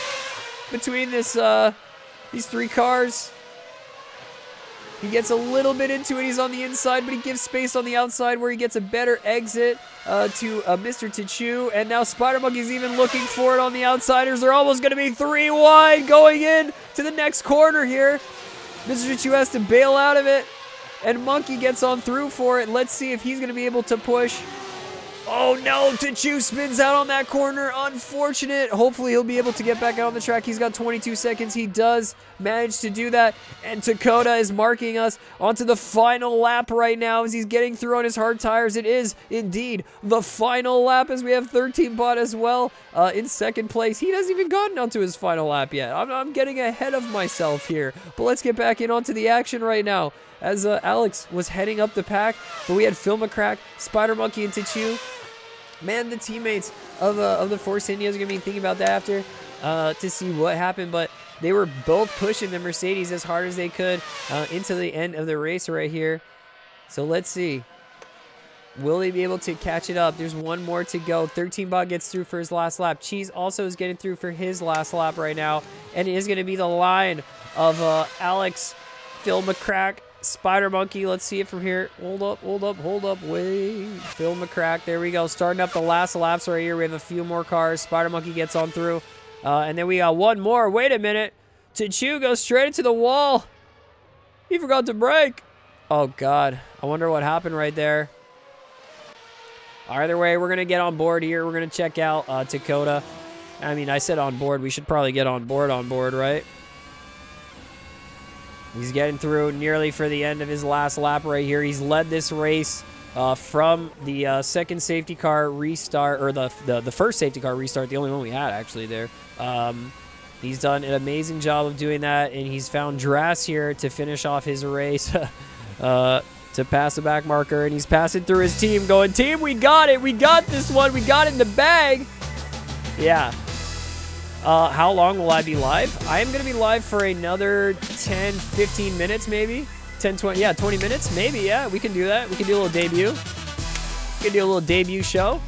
between this these three cars. He gets a little bit into it. He's on the inside, but he gives space on the outside where he gets a better exit to Mr. Tichu. And now Spider Monkey's even looking for it on the outsiders. They're almost going to be 3 wide going in to the next corner here. Mr. Tichu has to bail out of it. And Monkey gets on through for it. Let's see if he's going to be able to push. Oh no, Tichu spins out on that corner. Unfortunate. Hopefully he'll be able to get back out on the track. He's got 22 seconds. He does manage to do that. And Dakota is marking us onto the final lap right now as he's getting through on his hard tires. It is indeed the final lap as we have 13 Bot as well in second place. He hasn't even gotten onto his final lap yet. I'm getting ahead of myself here. But let's get back in onto the action right now as Alex was heading up the pack. But we had Phil McCrack, Spider Monkey, and Tichu. Man, the teammates of the Force Indias are going to be thinking about that after to see what happened. But they were both pushing the Mercedes as hard as they could into the end of the race right here. So let's see. Will they be able to catch it up? There's one more to go. 13 Bot gets through for his last lap. Cheese also is getting through for his last lap right now. And it is going to be the line of Alex, Phil McCrack, Spider Monkey. Let's see it from here. Hold up. Wait. Phil McCrack. There we go. Starting up the last laps right here. We have a few more cars. Spider Monkey gets on through. And then we got one more. Wait a minute. Tichu goes straight into the wall. He forgot to brake. Oh, God. I wonder what happened right there. Either way, we're going to get on board here. We're going to check out Dakota. I mean, I said on board. We should probably get on board, right? He's getting through nearly for the end of his last lap right here. He's led this race from the second safety car restart, or the first safety car restart, the only one we had actually there. He's done an amazing job of doing that, and he's found Drass here to finish off his race to pass the back marker, and he's passing through his team going, team, we got it. We got this one. We got it in the bag. Yeah. How long will I be live? I am going to be live for another 10, 15 minutes, maybe. 10, 20, yeah, 20 minutes, maybe, yeah. We can do that. We can do a little debut. We can do a little debut show.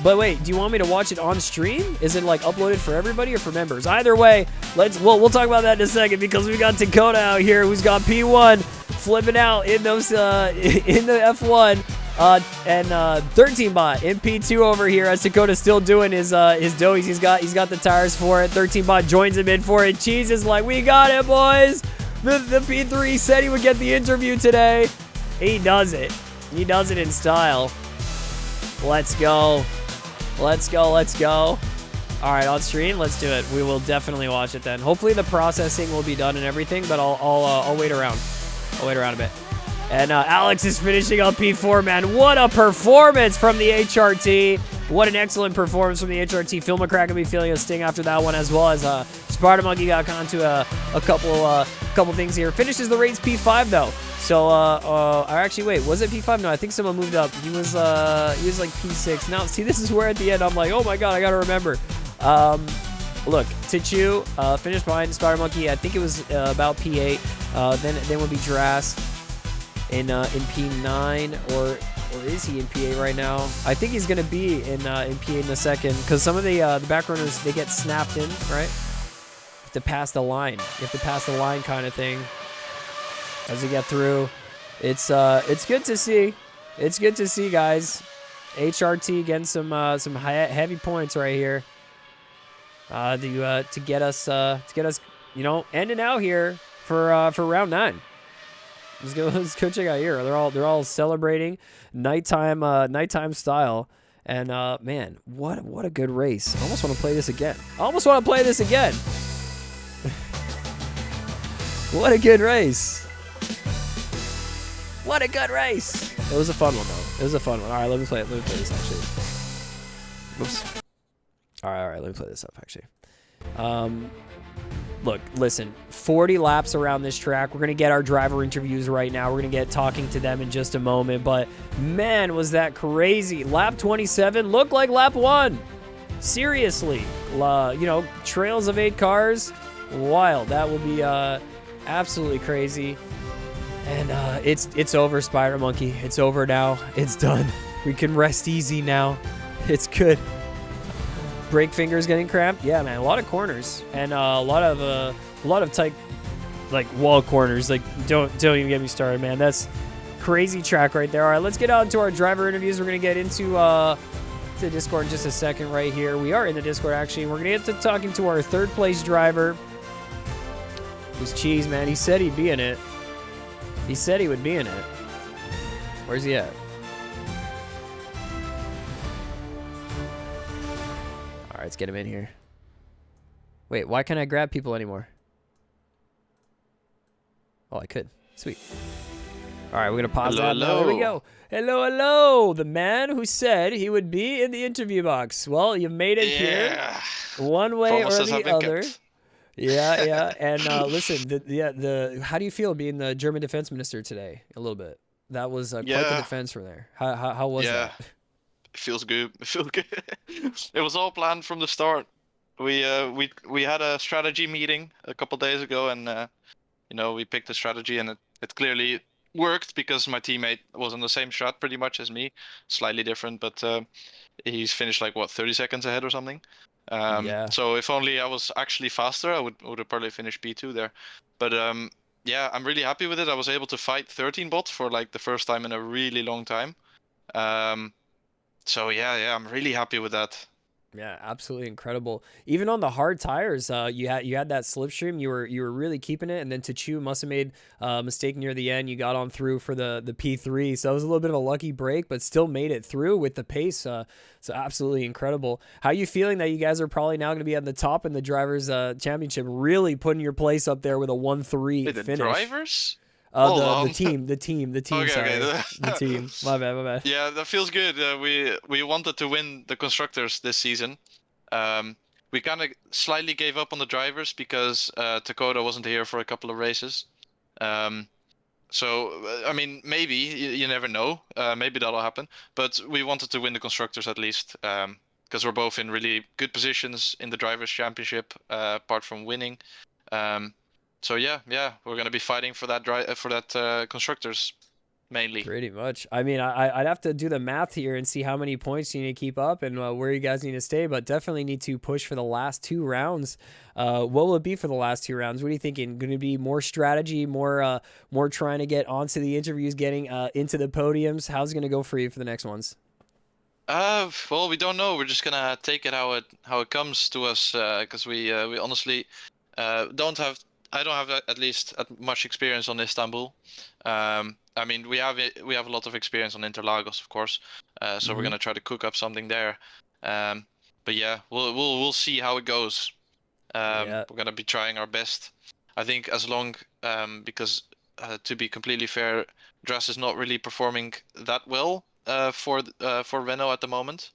But wait, do you want me to watch it on stream? Is it like uploaded for everybody or for members? Either way, we'll talk about that in a second because we got Dakota out here who's got P1 flipping out in those in the F1. And 13 Bot in P2 over here as Dakota's still doing his doughies. He's got the tires for it. 13 Bot joins him in for it. Cheese is like, we got it, boys. The P3 said he would get the interview today. He does it. He does it in style. Let's go. Let's go. Let's go. All right, on stream, let's do it. We will definitely watch it then. Hopefully the processing will be done and everything, but I'll wait around. I'll wait around a bit. And Alex is finishing up P4, man. What a performance from the HRT. What an excellent performance from the HRT. Phil McCrack will be feeling a sting after that one, as well as Spider Monkey got onto a couple things here. Finishes the race P5 though. So, actually, wait, was it P5? No, I think someone moved up. He was like P6. Now, see, this is where at the end I'm like, oh my god, I gotta remember. Look, Tichu finished behind Spider Monkey. I think it was about P8. Then would be Drass in P9, or is he in P8 right now? I think he's gonna be in P8 in a second, because some of the back runners, they get snapped in, right? You have to pass the line. You have to pass the line kind of thing as you get through. It's good to see. It's good to see, guys. HRT getting some heavy points right here. To get us, you know, ending out here for round 9. Let's go check out here. They're all celebrating nighttime style, and man, what a good race. I almost want to play this again. What a good race. What a good race. It was a fun one though. It was a fun one. All right, let me play this actually. Oops. All right, let me play this up actually. Look, listen, 40 laps around this track. We're going to get our driver interviews right now. We're going to get talking to them in just a moment. But, man, was that crazy. Lap 27 looked like lap 1. Seriously. You know, trails of 8 cars. Wild. That will be absolutely crazy. And it's over, Spider Monkey. It's over now. It's done. We can rest easy now. It's good. Brake fingers getting cramped. Yeah, man, a lot of corners and a lot of tight, like wall corners. Like don't even get me started, man. That's crazy track right there. All right, let's get on to our driver interviews. We're gonna get into the Discord in just a second right here. We are in the Discord actually. We're gonna get to talking to our third place driver. Who's Cheese, man? He said he'd be in it. He said he would be in it. Where's he at? All right, let's get him in here. Wait, why can't I grab people anymore? Oh, I could. Sweet. All right, we're going to pause that. Hello. There we go. Hello. The man who said he would be in the interview box. Well, you made it here. One way or the other. Yeah. And listen, how do you feel being the German defense minister today? A little bit. That was quite the defense from there. How was that? It feels good. It feels good. It was all planned from the start. We had a strategy meeting a couple days ago, and we picked a strategy, and it clearly worked because my teammate was on the same strat pretty much as me, slightly different, but he's finished like 30 seconds ahead or something. So if only I was actually faster, I would have probably finished P2 there. But yeah, I'm really happy with it. I was able to fight 13 bot for like the first time in a really long time. So yeah, I'm really happy with that. Yeah, absolutely incredible. Even on the hard tires, you had that slipstream. You were really keeping it, and then Tachu must have made a mistake near the end. You got on through for the P3, so it was a little bit of a lucky break, but still made it through with the pace. So absolutely incredible. How are you feeling that you guys are probably now going to be at the top in the drivers' championship, really putting your place up there with a 1-3 finish? The drivers? The team. Okay, sorry. The team. My bad. Yeah, that feels good. We wanted to win the constructors this season. We kind of slightly gave up on the drivers because Dakota wasn't here for a couple of races. So I mean, maybe you never know. Maybe that'll happen. But we wanted to win the constructors at least because we're both in really good positions in the drivers' championship, apart from winning. So yeah, we're gonna be fighting for that constructors mainly. Pretty much. I mean, I'd have to do the math here and see how many points you need to keep up and where you guys need to stay, but definitely need to push for the last 2 rounds. What will it be for the last 2 rounds? What are you thinking? Going to be more strategy, more trying to get onto the interviews, getting into the podiums? How's it going to go for you for the next ones? Well, we don't know. We're just gonna take it how it comes to us, because we honestly I don't have at least much experience on Istanbul. I mean, we have a lot of experience on Interlagos, of course. So we're gonna try to cook up something there. But yeah, we'll see how it goes. We're gonna be trying our best. I think as long because to be completely fair, Dras is not really performing that well for Renault at the moment.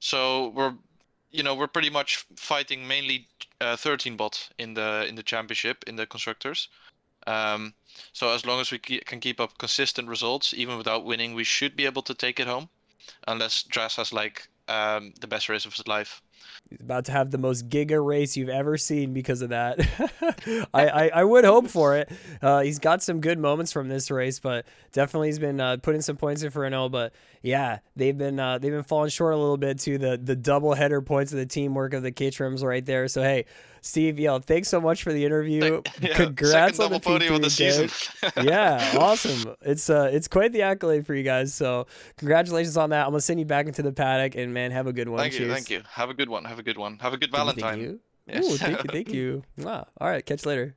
So we're pretty much fighting mainly 13 bot in the championship in the constructors. So as long as we can keep up consistent results, even without winning, we should be able to take it home, unless Dras has like the best race of his life. He's about to have the most giga race you've ever seen because of that. I would hope for it. He's got some good moments from this race, but definitely he's been putting some points in for Renault. But yeah, they've been falling short a little bit to the double header points of the teamwork of the K-Trims right there. So hey, Steve, thanks so much for the interview. Congrats on the podium of the season. Yeah, awesome. It's quite the accolade for you guys. So congratulations on that. I'm gonna send you back into the paddock, and man, have a good one. Thank you. Have a good one. Have a good Valentine. Thank you. Yes. Ooh, thank you. Wow. All right, catch you later.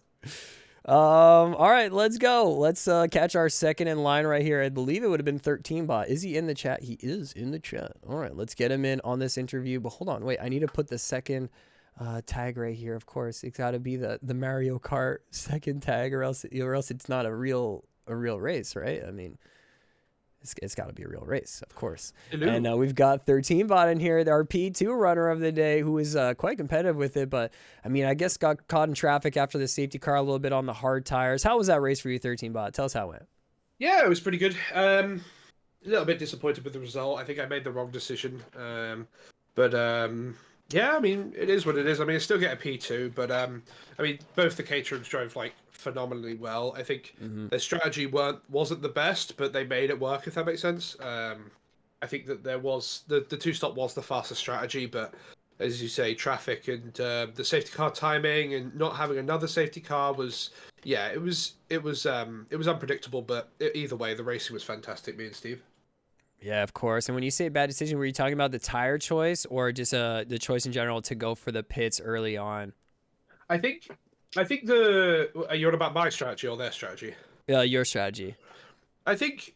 All right, let's go. Let's catch our second in line right here. I believe it would have been 13 bot. Is he in the chat? He is in the chat. All right, let's get him in on this interview. But hold on, wait. I need to put the second tag right here. Of course, it's got to be the Mario Kart second tag, or else it's not a real race, right? I mean, it's got to be a real race, of course. Hello. And we've got 13 bot in here, our P2 runner of the day, who is quite competitive with it. But I mean, I guess got caught in traffic after the safety car a little bit on the hard tires. How was that race for you, 13 bot? Tell us how it went. Yeah, it was pretty good. A little bit disappointed with the result. I think I made the wrong decision. But Yeah, I mean, it is what it is. I mean, I still get a P2, but I mean, both the Caterhams drove like phenomenally well. I think their strategy wasn't the best, but they made it work. If that makes sense. I think that there was the two stop was the faster strategy, but as you say, traffic and the safety car timing and not having another safety car was, yeah, it was unpredictable. But either way, the racing was fantastic. Me and Steve. Yeah, of course. And when you say bad decision, were you talking about the tire choice or just the choice in general to go for the pits early on? I think, I think the you're on about my strategy or their strategy. Your strategy. I think.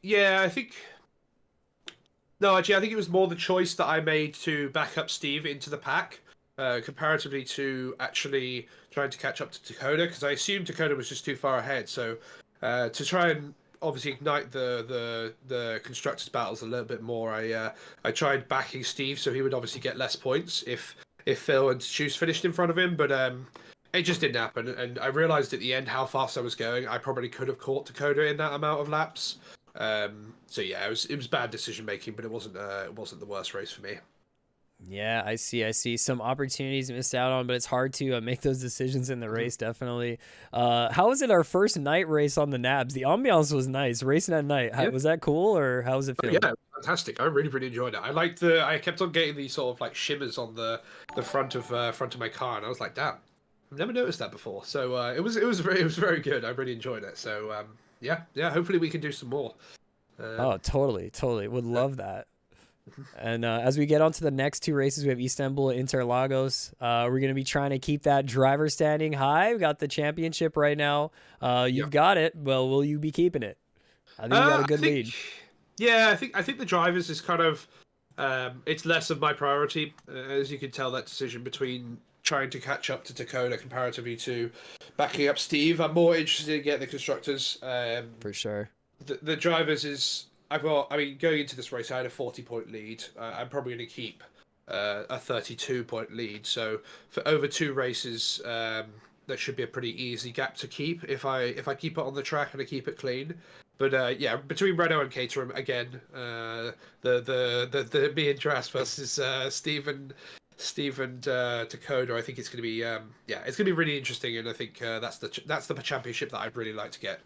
No, actually, I think it was more the choice that I made to back up Steve into the pack, comparatively to actually trying to catch up to Dakota, because I assumed Dakota was just too far ahead. So, to try and obviously ignite the constructors battles a little bit more, I tried backing Steve so he would obviously get less points if Phil and Shoes finished in front of him, but it just didn't happen. And I realized at the end how fast I was going. I probably could have caught Dakota in that amount of laps. So yeah, it was bad decision making, but it wasn't the worst race for me. Yeah, I see. I see some opportunities missed out on, but it's hard to make those decisions in the race. Definitely. How was it our first night race on the NABS? The ambiance was nice. Racing at night. Yeah. Was that cool or how was it feel? Yeah, fantastic. I really enjoyed it. I kept on getting these sort of like shimmers on the front of my car, and I was like, damn, I've never noticed that before. So it was very good. I really enjoyed it. So yeah. Hopefully we can do some more. Oh, totally. Would love that. And as we get on to the next two races, we have Istanbul and Interlagos. We're going to be trying to keep that driver standing high. We got the championship right now. You've got it. Well, will you be keeping it? I think you got a good lead. Yeah, I think the drivers is kind of it's less of my priority. As you can tell, that decision between trying to catch up to Dakota comparatively to backing up Steve. I'm more interested in getting the constructors. For sure. The drivers is I've got. I mean, going into this race, I had a 40-point lead. I'm probably going to keep a 32-point lead. So for over two races, that should be a pretty easy gap to keep if I keep it on the track and I keep it clean. But yeah, between Renault and Caterham again, the me and Dras versus Steve and Dakota. I think it's going to be it's going to be really interesting, and I think that's the championship that I'd really like to get.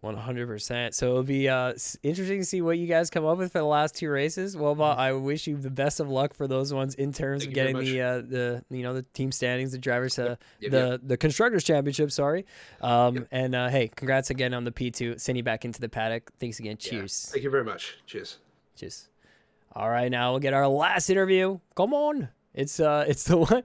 100%. So it'll be interesting to see what you guys come up with for the last two races. Well, Bob, I wish you the best of luck for those ones in terms of getting the team standings, the drivers, the constructors championship. Sorry, and hey, congrats again on the P2. Send you back into the paddock. Thanks again. Cheers. Thank you very much. Cheers. All right, now we'll get our last interview. Come on, it's the one.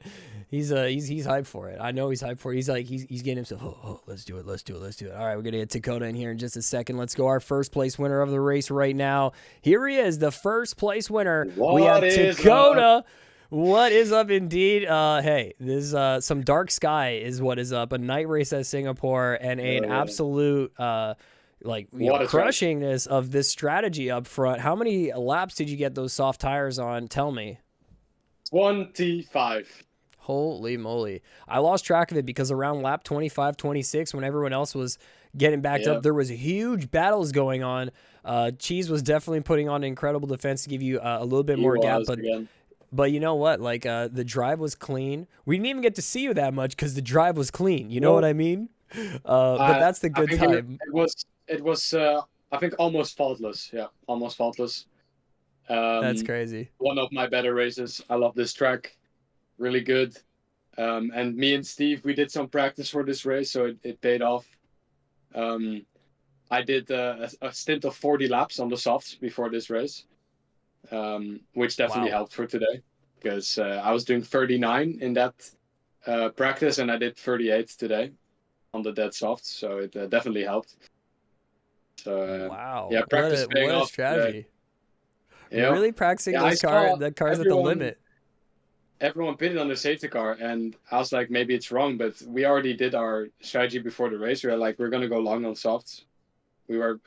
He's hyped for it. I know he's hyped for it. He's like he's getting himself. Oh, let's do it. All right, we're gonna get Dakota in here in just a second. Let's go. Our first place winner of the race right now. Here he is, the first place winner. We have Dakota. What is up, indeed? Hey, this some dark sky is what is up. A night race at Singapore and an absolute crushing this of this strategy up front. How many laps did you get those soft tires on? Tell me. 25. Holy moly. I lost track of it because around lap 25, 26, when everyone else was getting backed up, there was huge battles going on. Cheese was definitely putting on an incredible defense to give you a little bit more gap. But you know what? Like the drive was clean. We didn't even get to see you that much because the drive was clean. You know what I mean? But that's the good time. It was I think almost faultless. Yeah, almost faultless. That's crazy. One of my better races. I love this track. Really good. And me and Steve, we did some practice for this race, so it paid off. I did a stint of 40 laps on the softs before this race, which definitely helped for today, because I was doing 39 in that practice, and I did 38 today on the dead softs, so it definitely helped. So yeah, practice paying off. Strategy. You're really practicing the cars at the limit. Everyone pitted on the safety car, and I was like, maybe it's wrong, but we already did our strategy before the race. We were like, we're going to go long on softs. We were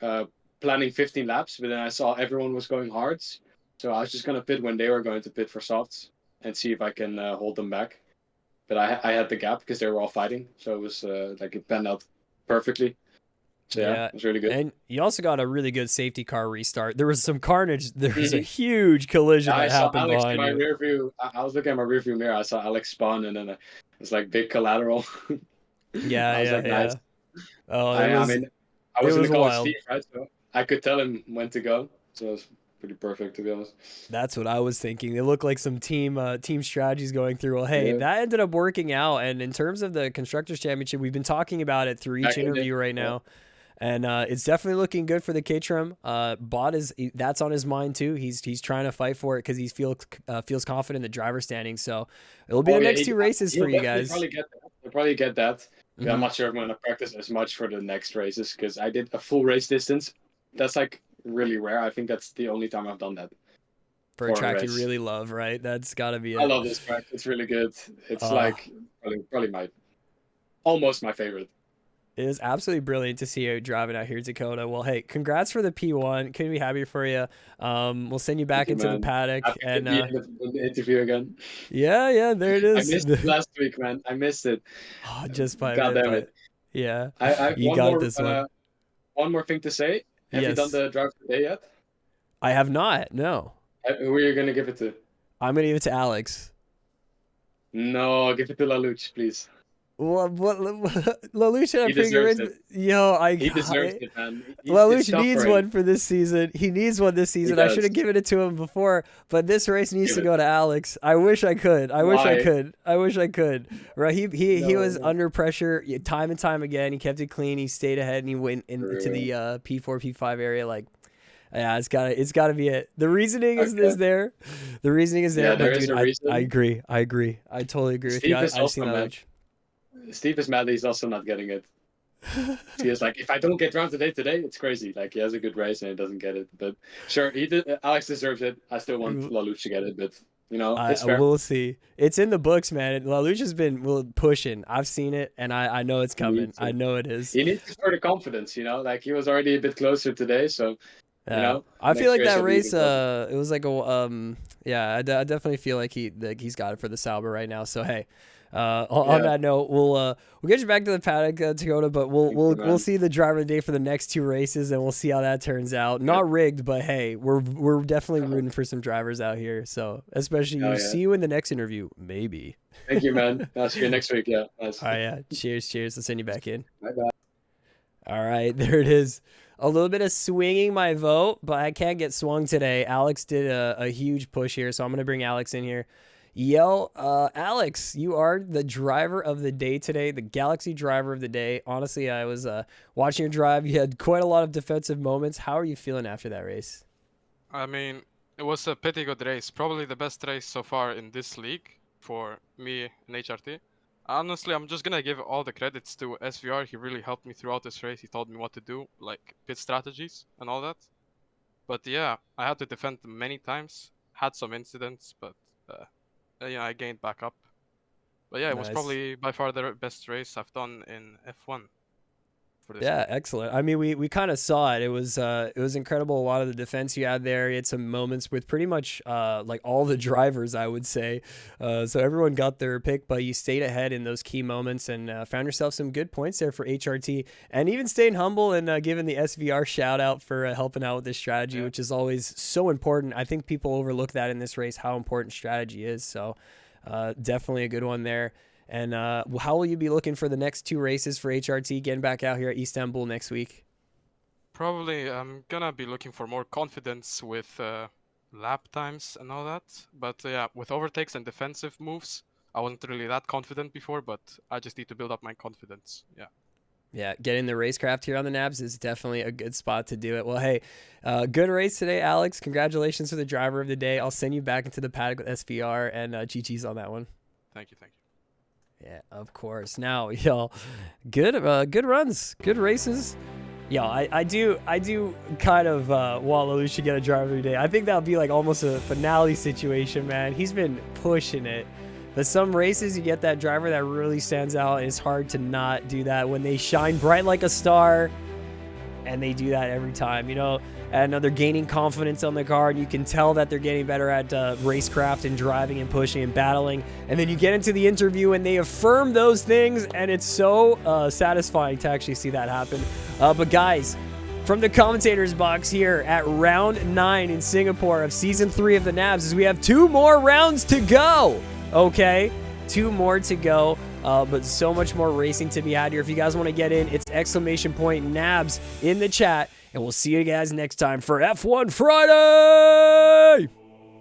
planning 15 laps, but then I saw everyone was going hards. So I was just going to pit when they were going to pit for softs and see if I can hold them back. But I had the gap because they were all fighting. So it was it panned out perfectly. So yeah, it's really good. And you also got a really good safety car restart. There was some carnage. There was a huge collision that happened Alex behind in my you. rear view. I was looking at my rear view mirror. I saw Alex spawn, and then it's like big collateral. Yeah, I was like, nice. Oh, I mean, I was in the car with wild. Steve, right? So I could tell him when to go. So it was pretty perfect, to be honest. That's what I was thinking. It looked like some team strategies going through. Well, hey, that ended up working out. And in terms of the Constructors Championship, we've been talking about it through each interview right now. And it's definitely looking good for the Caterham. Bot that's on his mind too. He's trying to fight for it because he feels confident in the driver's standing. So it'll be the next 2 races for you guys. He'll probably get that. Yeah, I'm not sure if I'm going to practice as much for the next races because I did a full race distance. That's like really rare. I think that's the only time I've done that. For a track you really love, right? That's got to be it. I love this track. It's really good. It's like probably almost my favorite. It is absolutely brilliant to see you driving out here at Dakota. Well, hey, congrats for the P1. Couldn't be happy for you. We'll send you back into the paddock. Happy to be in the interview again. Yeah, there it is. I missed it last week, man. I missed it. Oh, just by God damn it. Yeah, you got this one. One more thing to say. Have you done the drive today yet? I have not. No. Who are you gonna give it to? I'm gonna give it to Alex. No, give it to Laluch, please. What Laluch had a pretty good race. He deserves it, man. Laluch needs one for this season. He needs one this season. I should have given it to him before, but this race needs to go to Alex. I wish I could. I wish I could. Right? He was under pressure time and time again. He kept it clean. He stayed ahead and he went into the P4, P5 area. Like, yeah, it's gotta be it. The reasoning is there. The reasoning is there. Yeah, but dude, I agree. I totally agree with you. I've seen Laluch. Steve is mad he's also not getting it. He is like, if I don't get round today, it's crazy. Like, he has a good race and he doesn't get it. But sure, Alex deserves it. I still want Laluch to get it, but it's fair. We'll see. It's in the books, man. Laluch has been pushing. I've seen it, and I know it's coming. I know it is. He needs to further confidence, like he was already a bit closer today, so I feel like that race it was like I definitely feel like he's got it for the Sauber right now. So hey, on that note, we'll get you back to the paddock, Dakota, but we'll see the driver of the day for the next 2 races, and we'll see how that turns out. Not rigged, but hey, we're definitely rooting for some drivers out here. So especially see you in the next interview, maybe. Thank you, man. I'll see you next week. Yeah. Nice. All right, yeah. Cheers. Let's send you back in. Bye. All right, there it is. A little bit of swinging my vote, but I can't get swung today. Alex did a huge push here, so I'm going to bring Alex in here. Alex, you are the driver of the day today, the Galaxy driver of the day. Honestly, I was watching your drive. You had quite a lot of defensive moments. How are you feeling after that race? I mean, it was a pretty good race. Probably the best race so far in this league for me and HRT. Honestly, I'm just going to give all the credits to SVR. He really helped me throughout this race. He told me what to do, like pit strategies and all that. But yeah, I had to defend them many times. Had some incidents, but I gained back up. But yeah, it was probably by far the best race I've done in F1. Yeah, excellent. I mean, we kind of saw it. It was incredible. A lot of the defense you had there. You had some moments with pretty much like all the drivers, I would say. So everyone got their pick, but you stayed ahead in those key moments and found yourself some good points there for HRT, and even staying humble and giving the SVR shout out for helping out with this strategy, which is always so important. I think people overlook that in this race, how important strategy is. So definitely a good one there. And how will you be looking for the next 2 races for HRT, getting back out here at Istanbul next week? Probably I'm going to be looking for more confidence with lap times and all that. But yeah, with overtakes and defensive moves, I wasn't really that confident before, but I just need to build up my confidence. Yeah. Yeah, getting the racecraft here on the NABS is definitely a good spot to do it. Well, hey, good race today, Alex. Congratulations for the driver of the day. I'll send you back into the paddock with SVR and GG's on that one. Thank you. Yeah, of course. Now, y'all, good runs, good races. Yo, I do kind of want Laluch to get a driver of the day. I think that'll be like almost a finale situation, man. He's been pushing it. But some races, you get that driver that really stands out, and it's hard to not do that when they shine bright like a star, and they do that every time, and they're gaining confidence on the car, and you can tell that they're getting better at racecraft and driving and pushing and battling. And then you get into the interview, and they affirm those things, and it's so satisfying to actually see that happen. But guys, from the commentators box here at round 9 in Singapore of season 3 of the NABS, is we have 2 more rounds to go. Okay, 2 more to go. But so much more racing to be had here. If you guys want to get in, it's !NABS in the chat. And we'll see you guys next time for F1 Friday!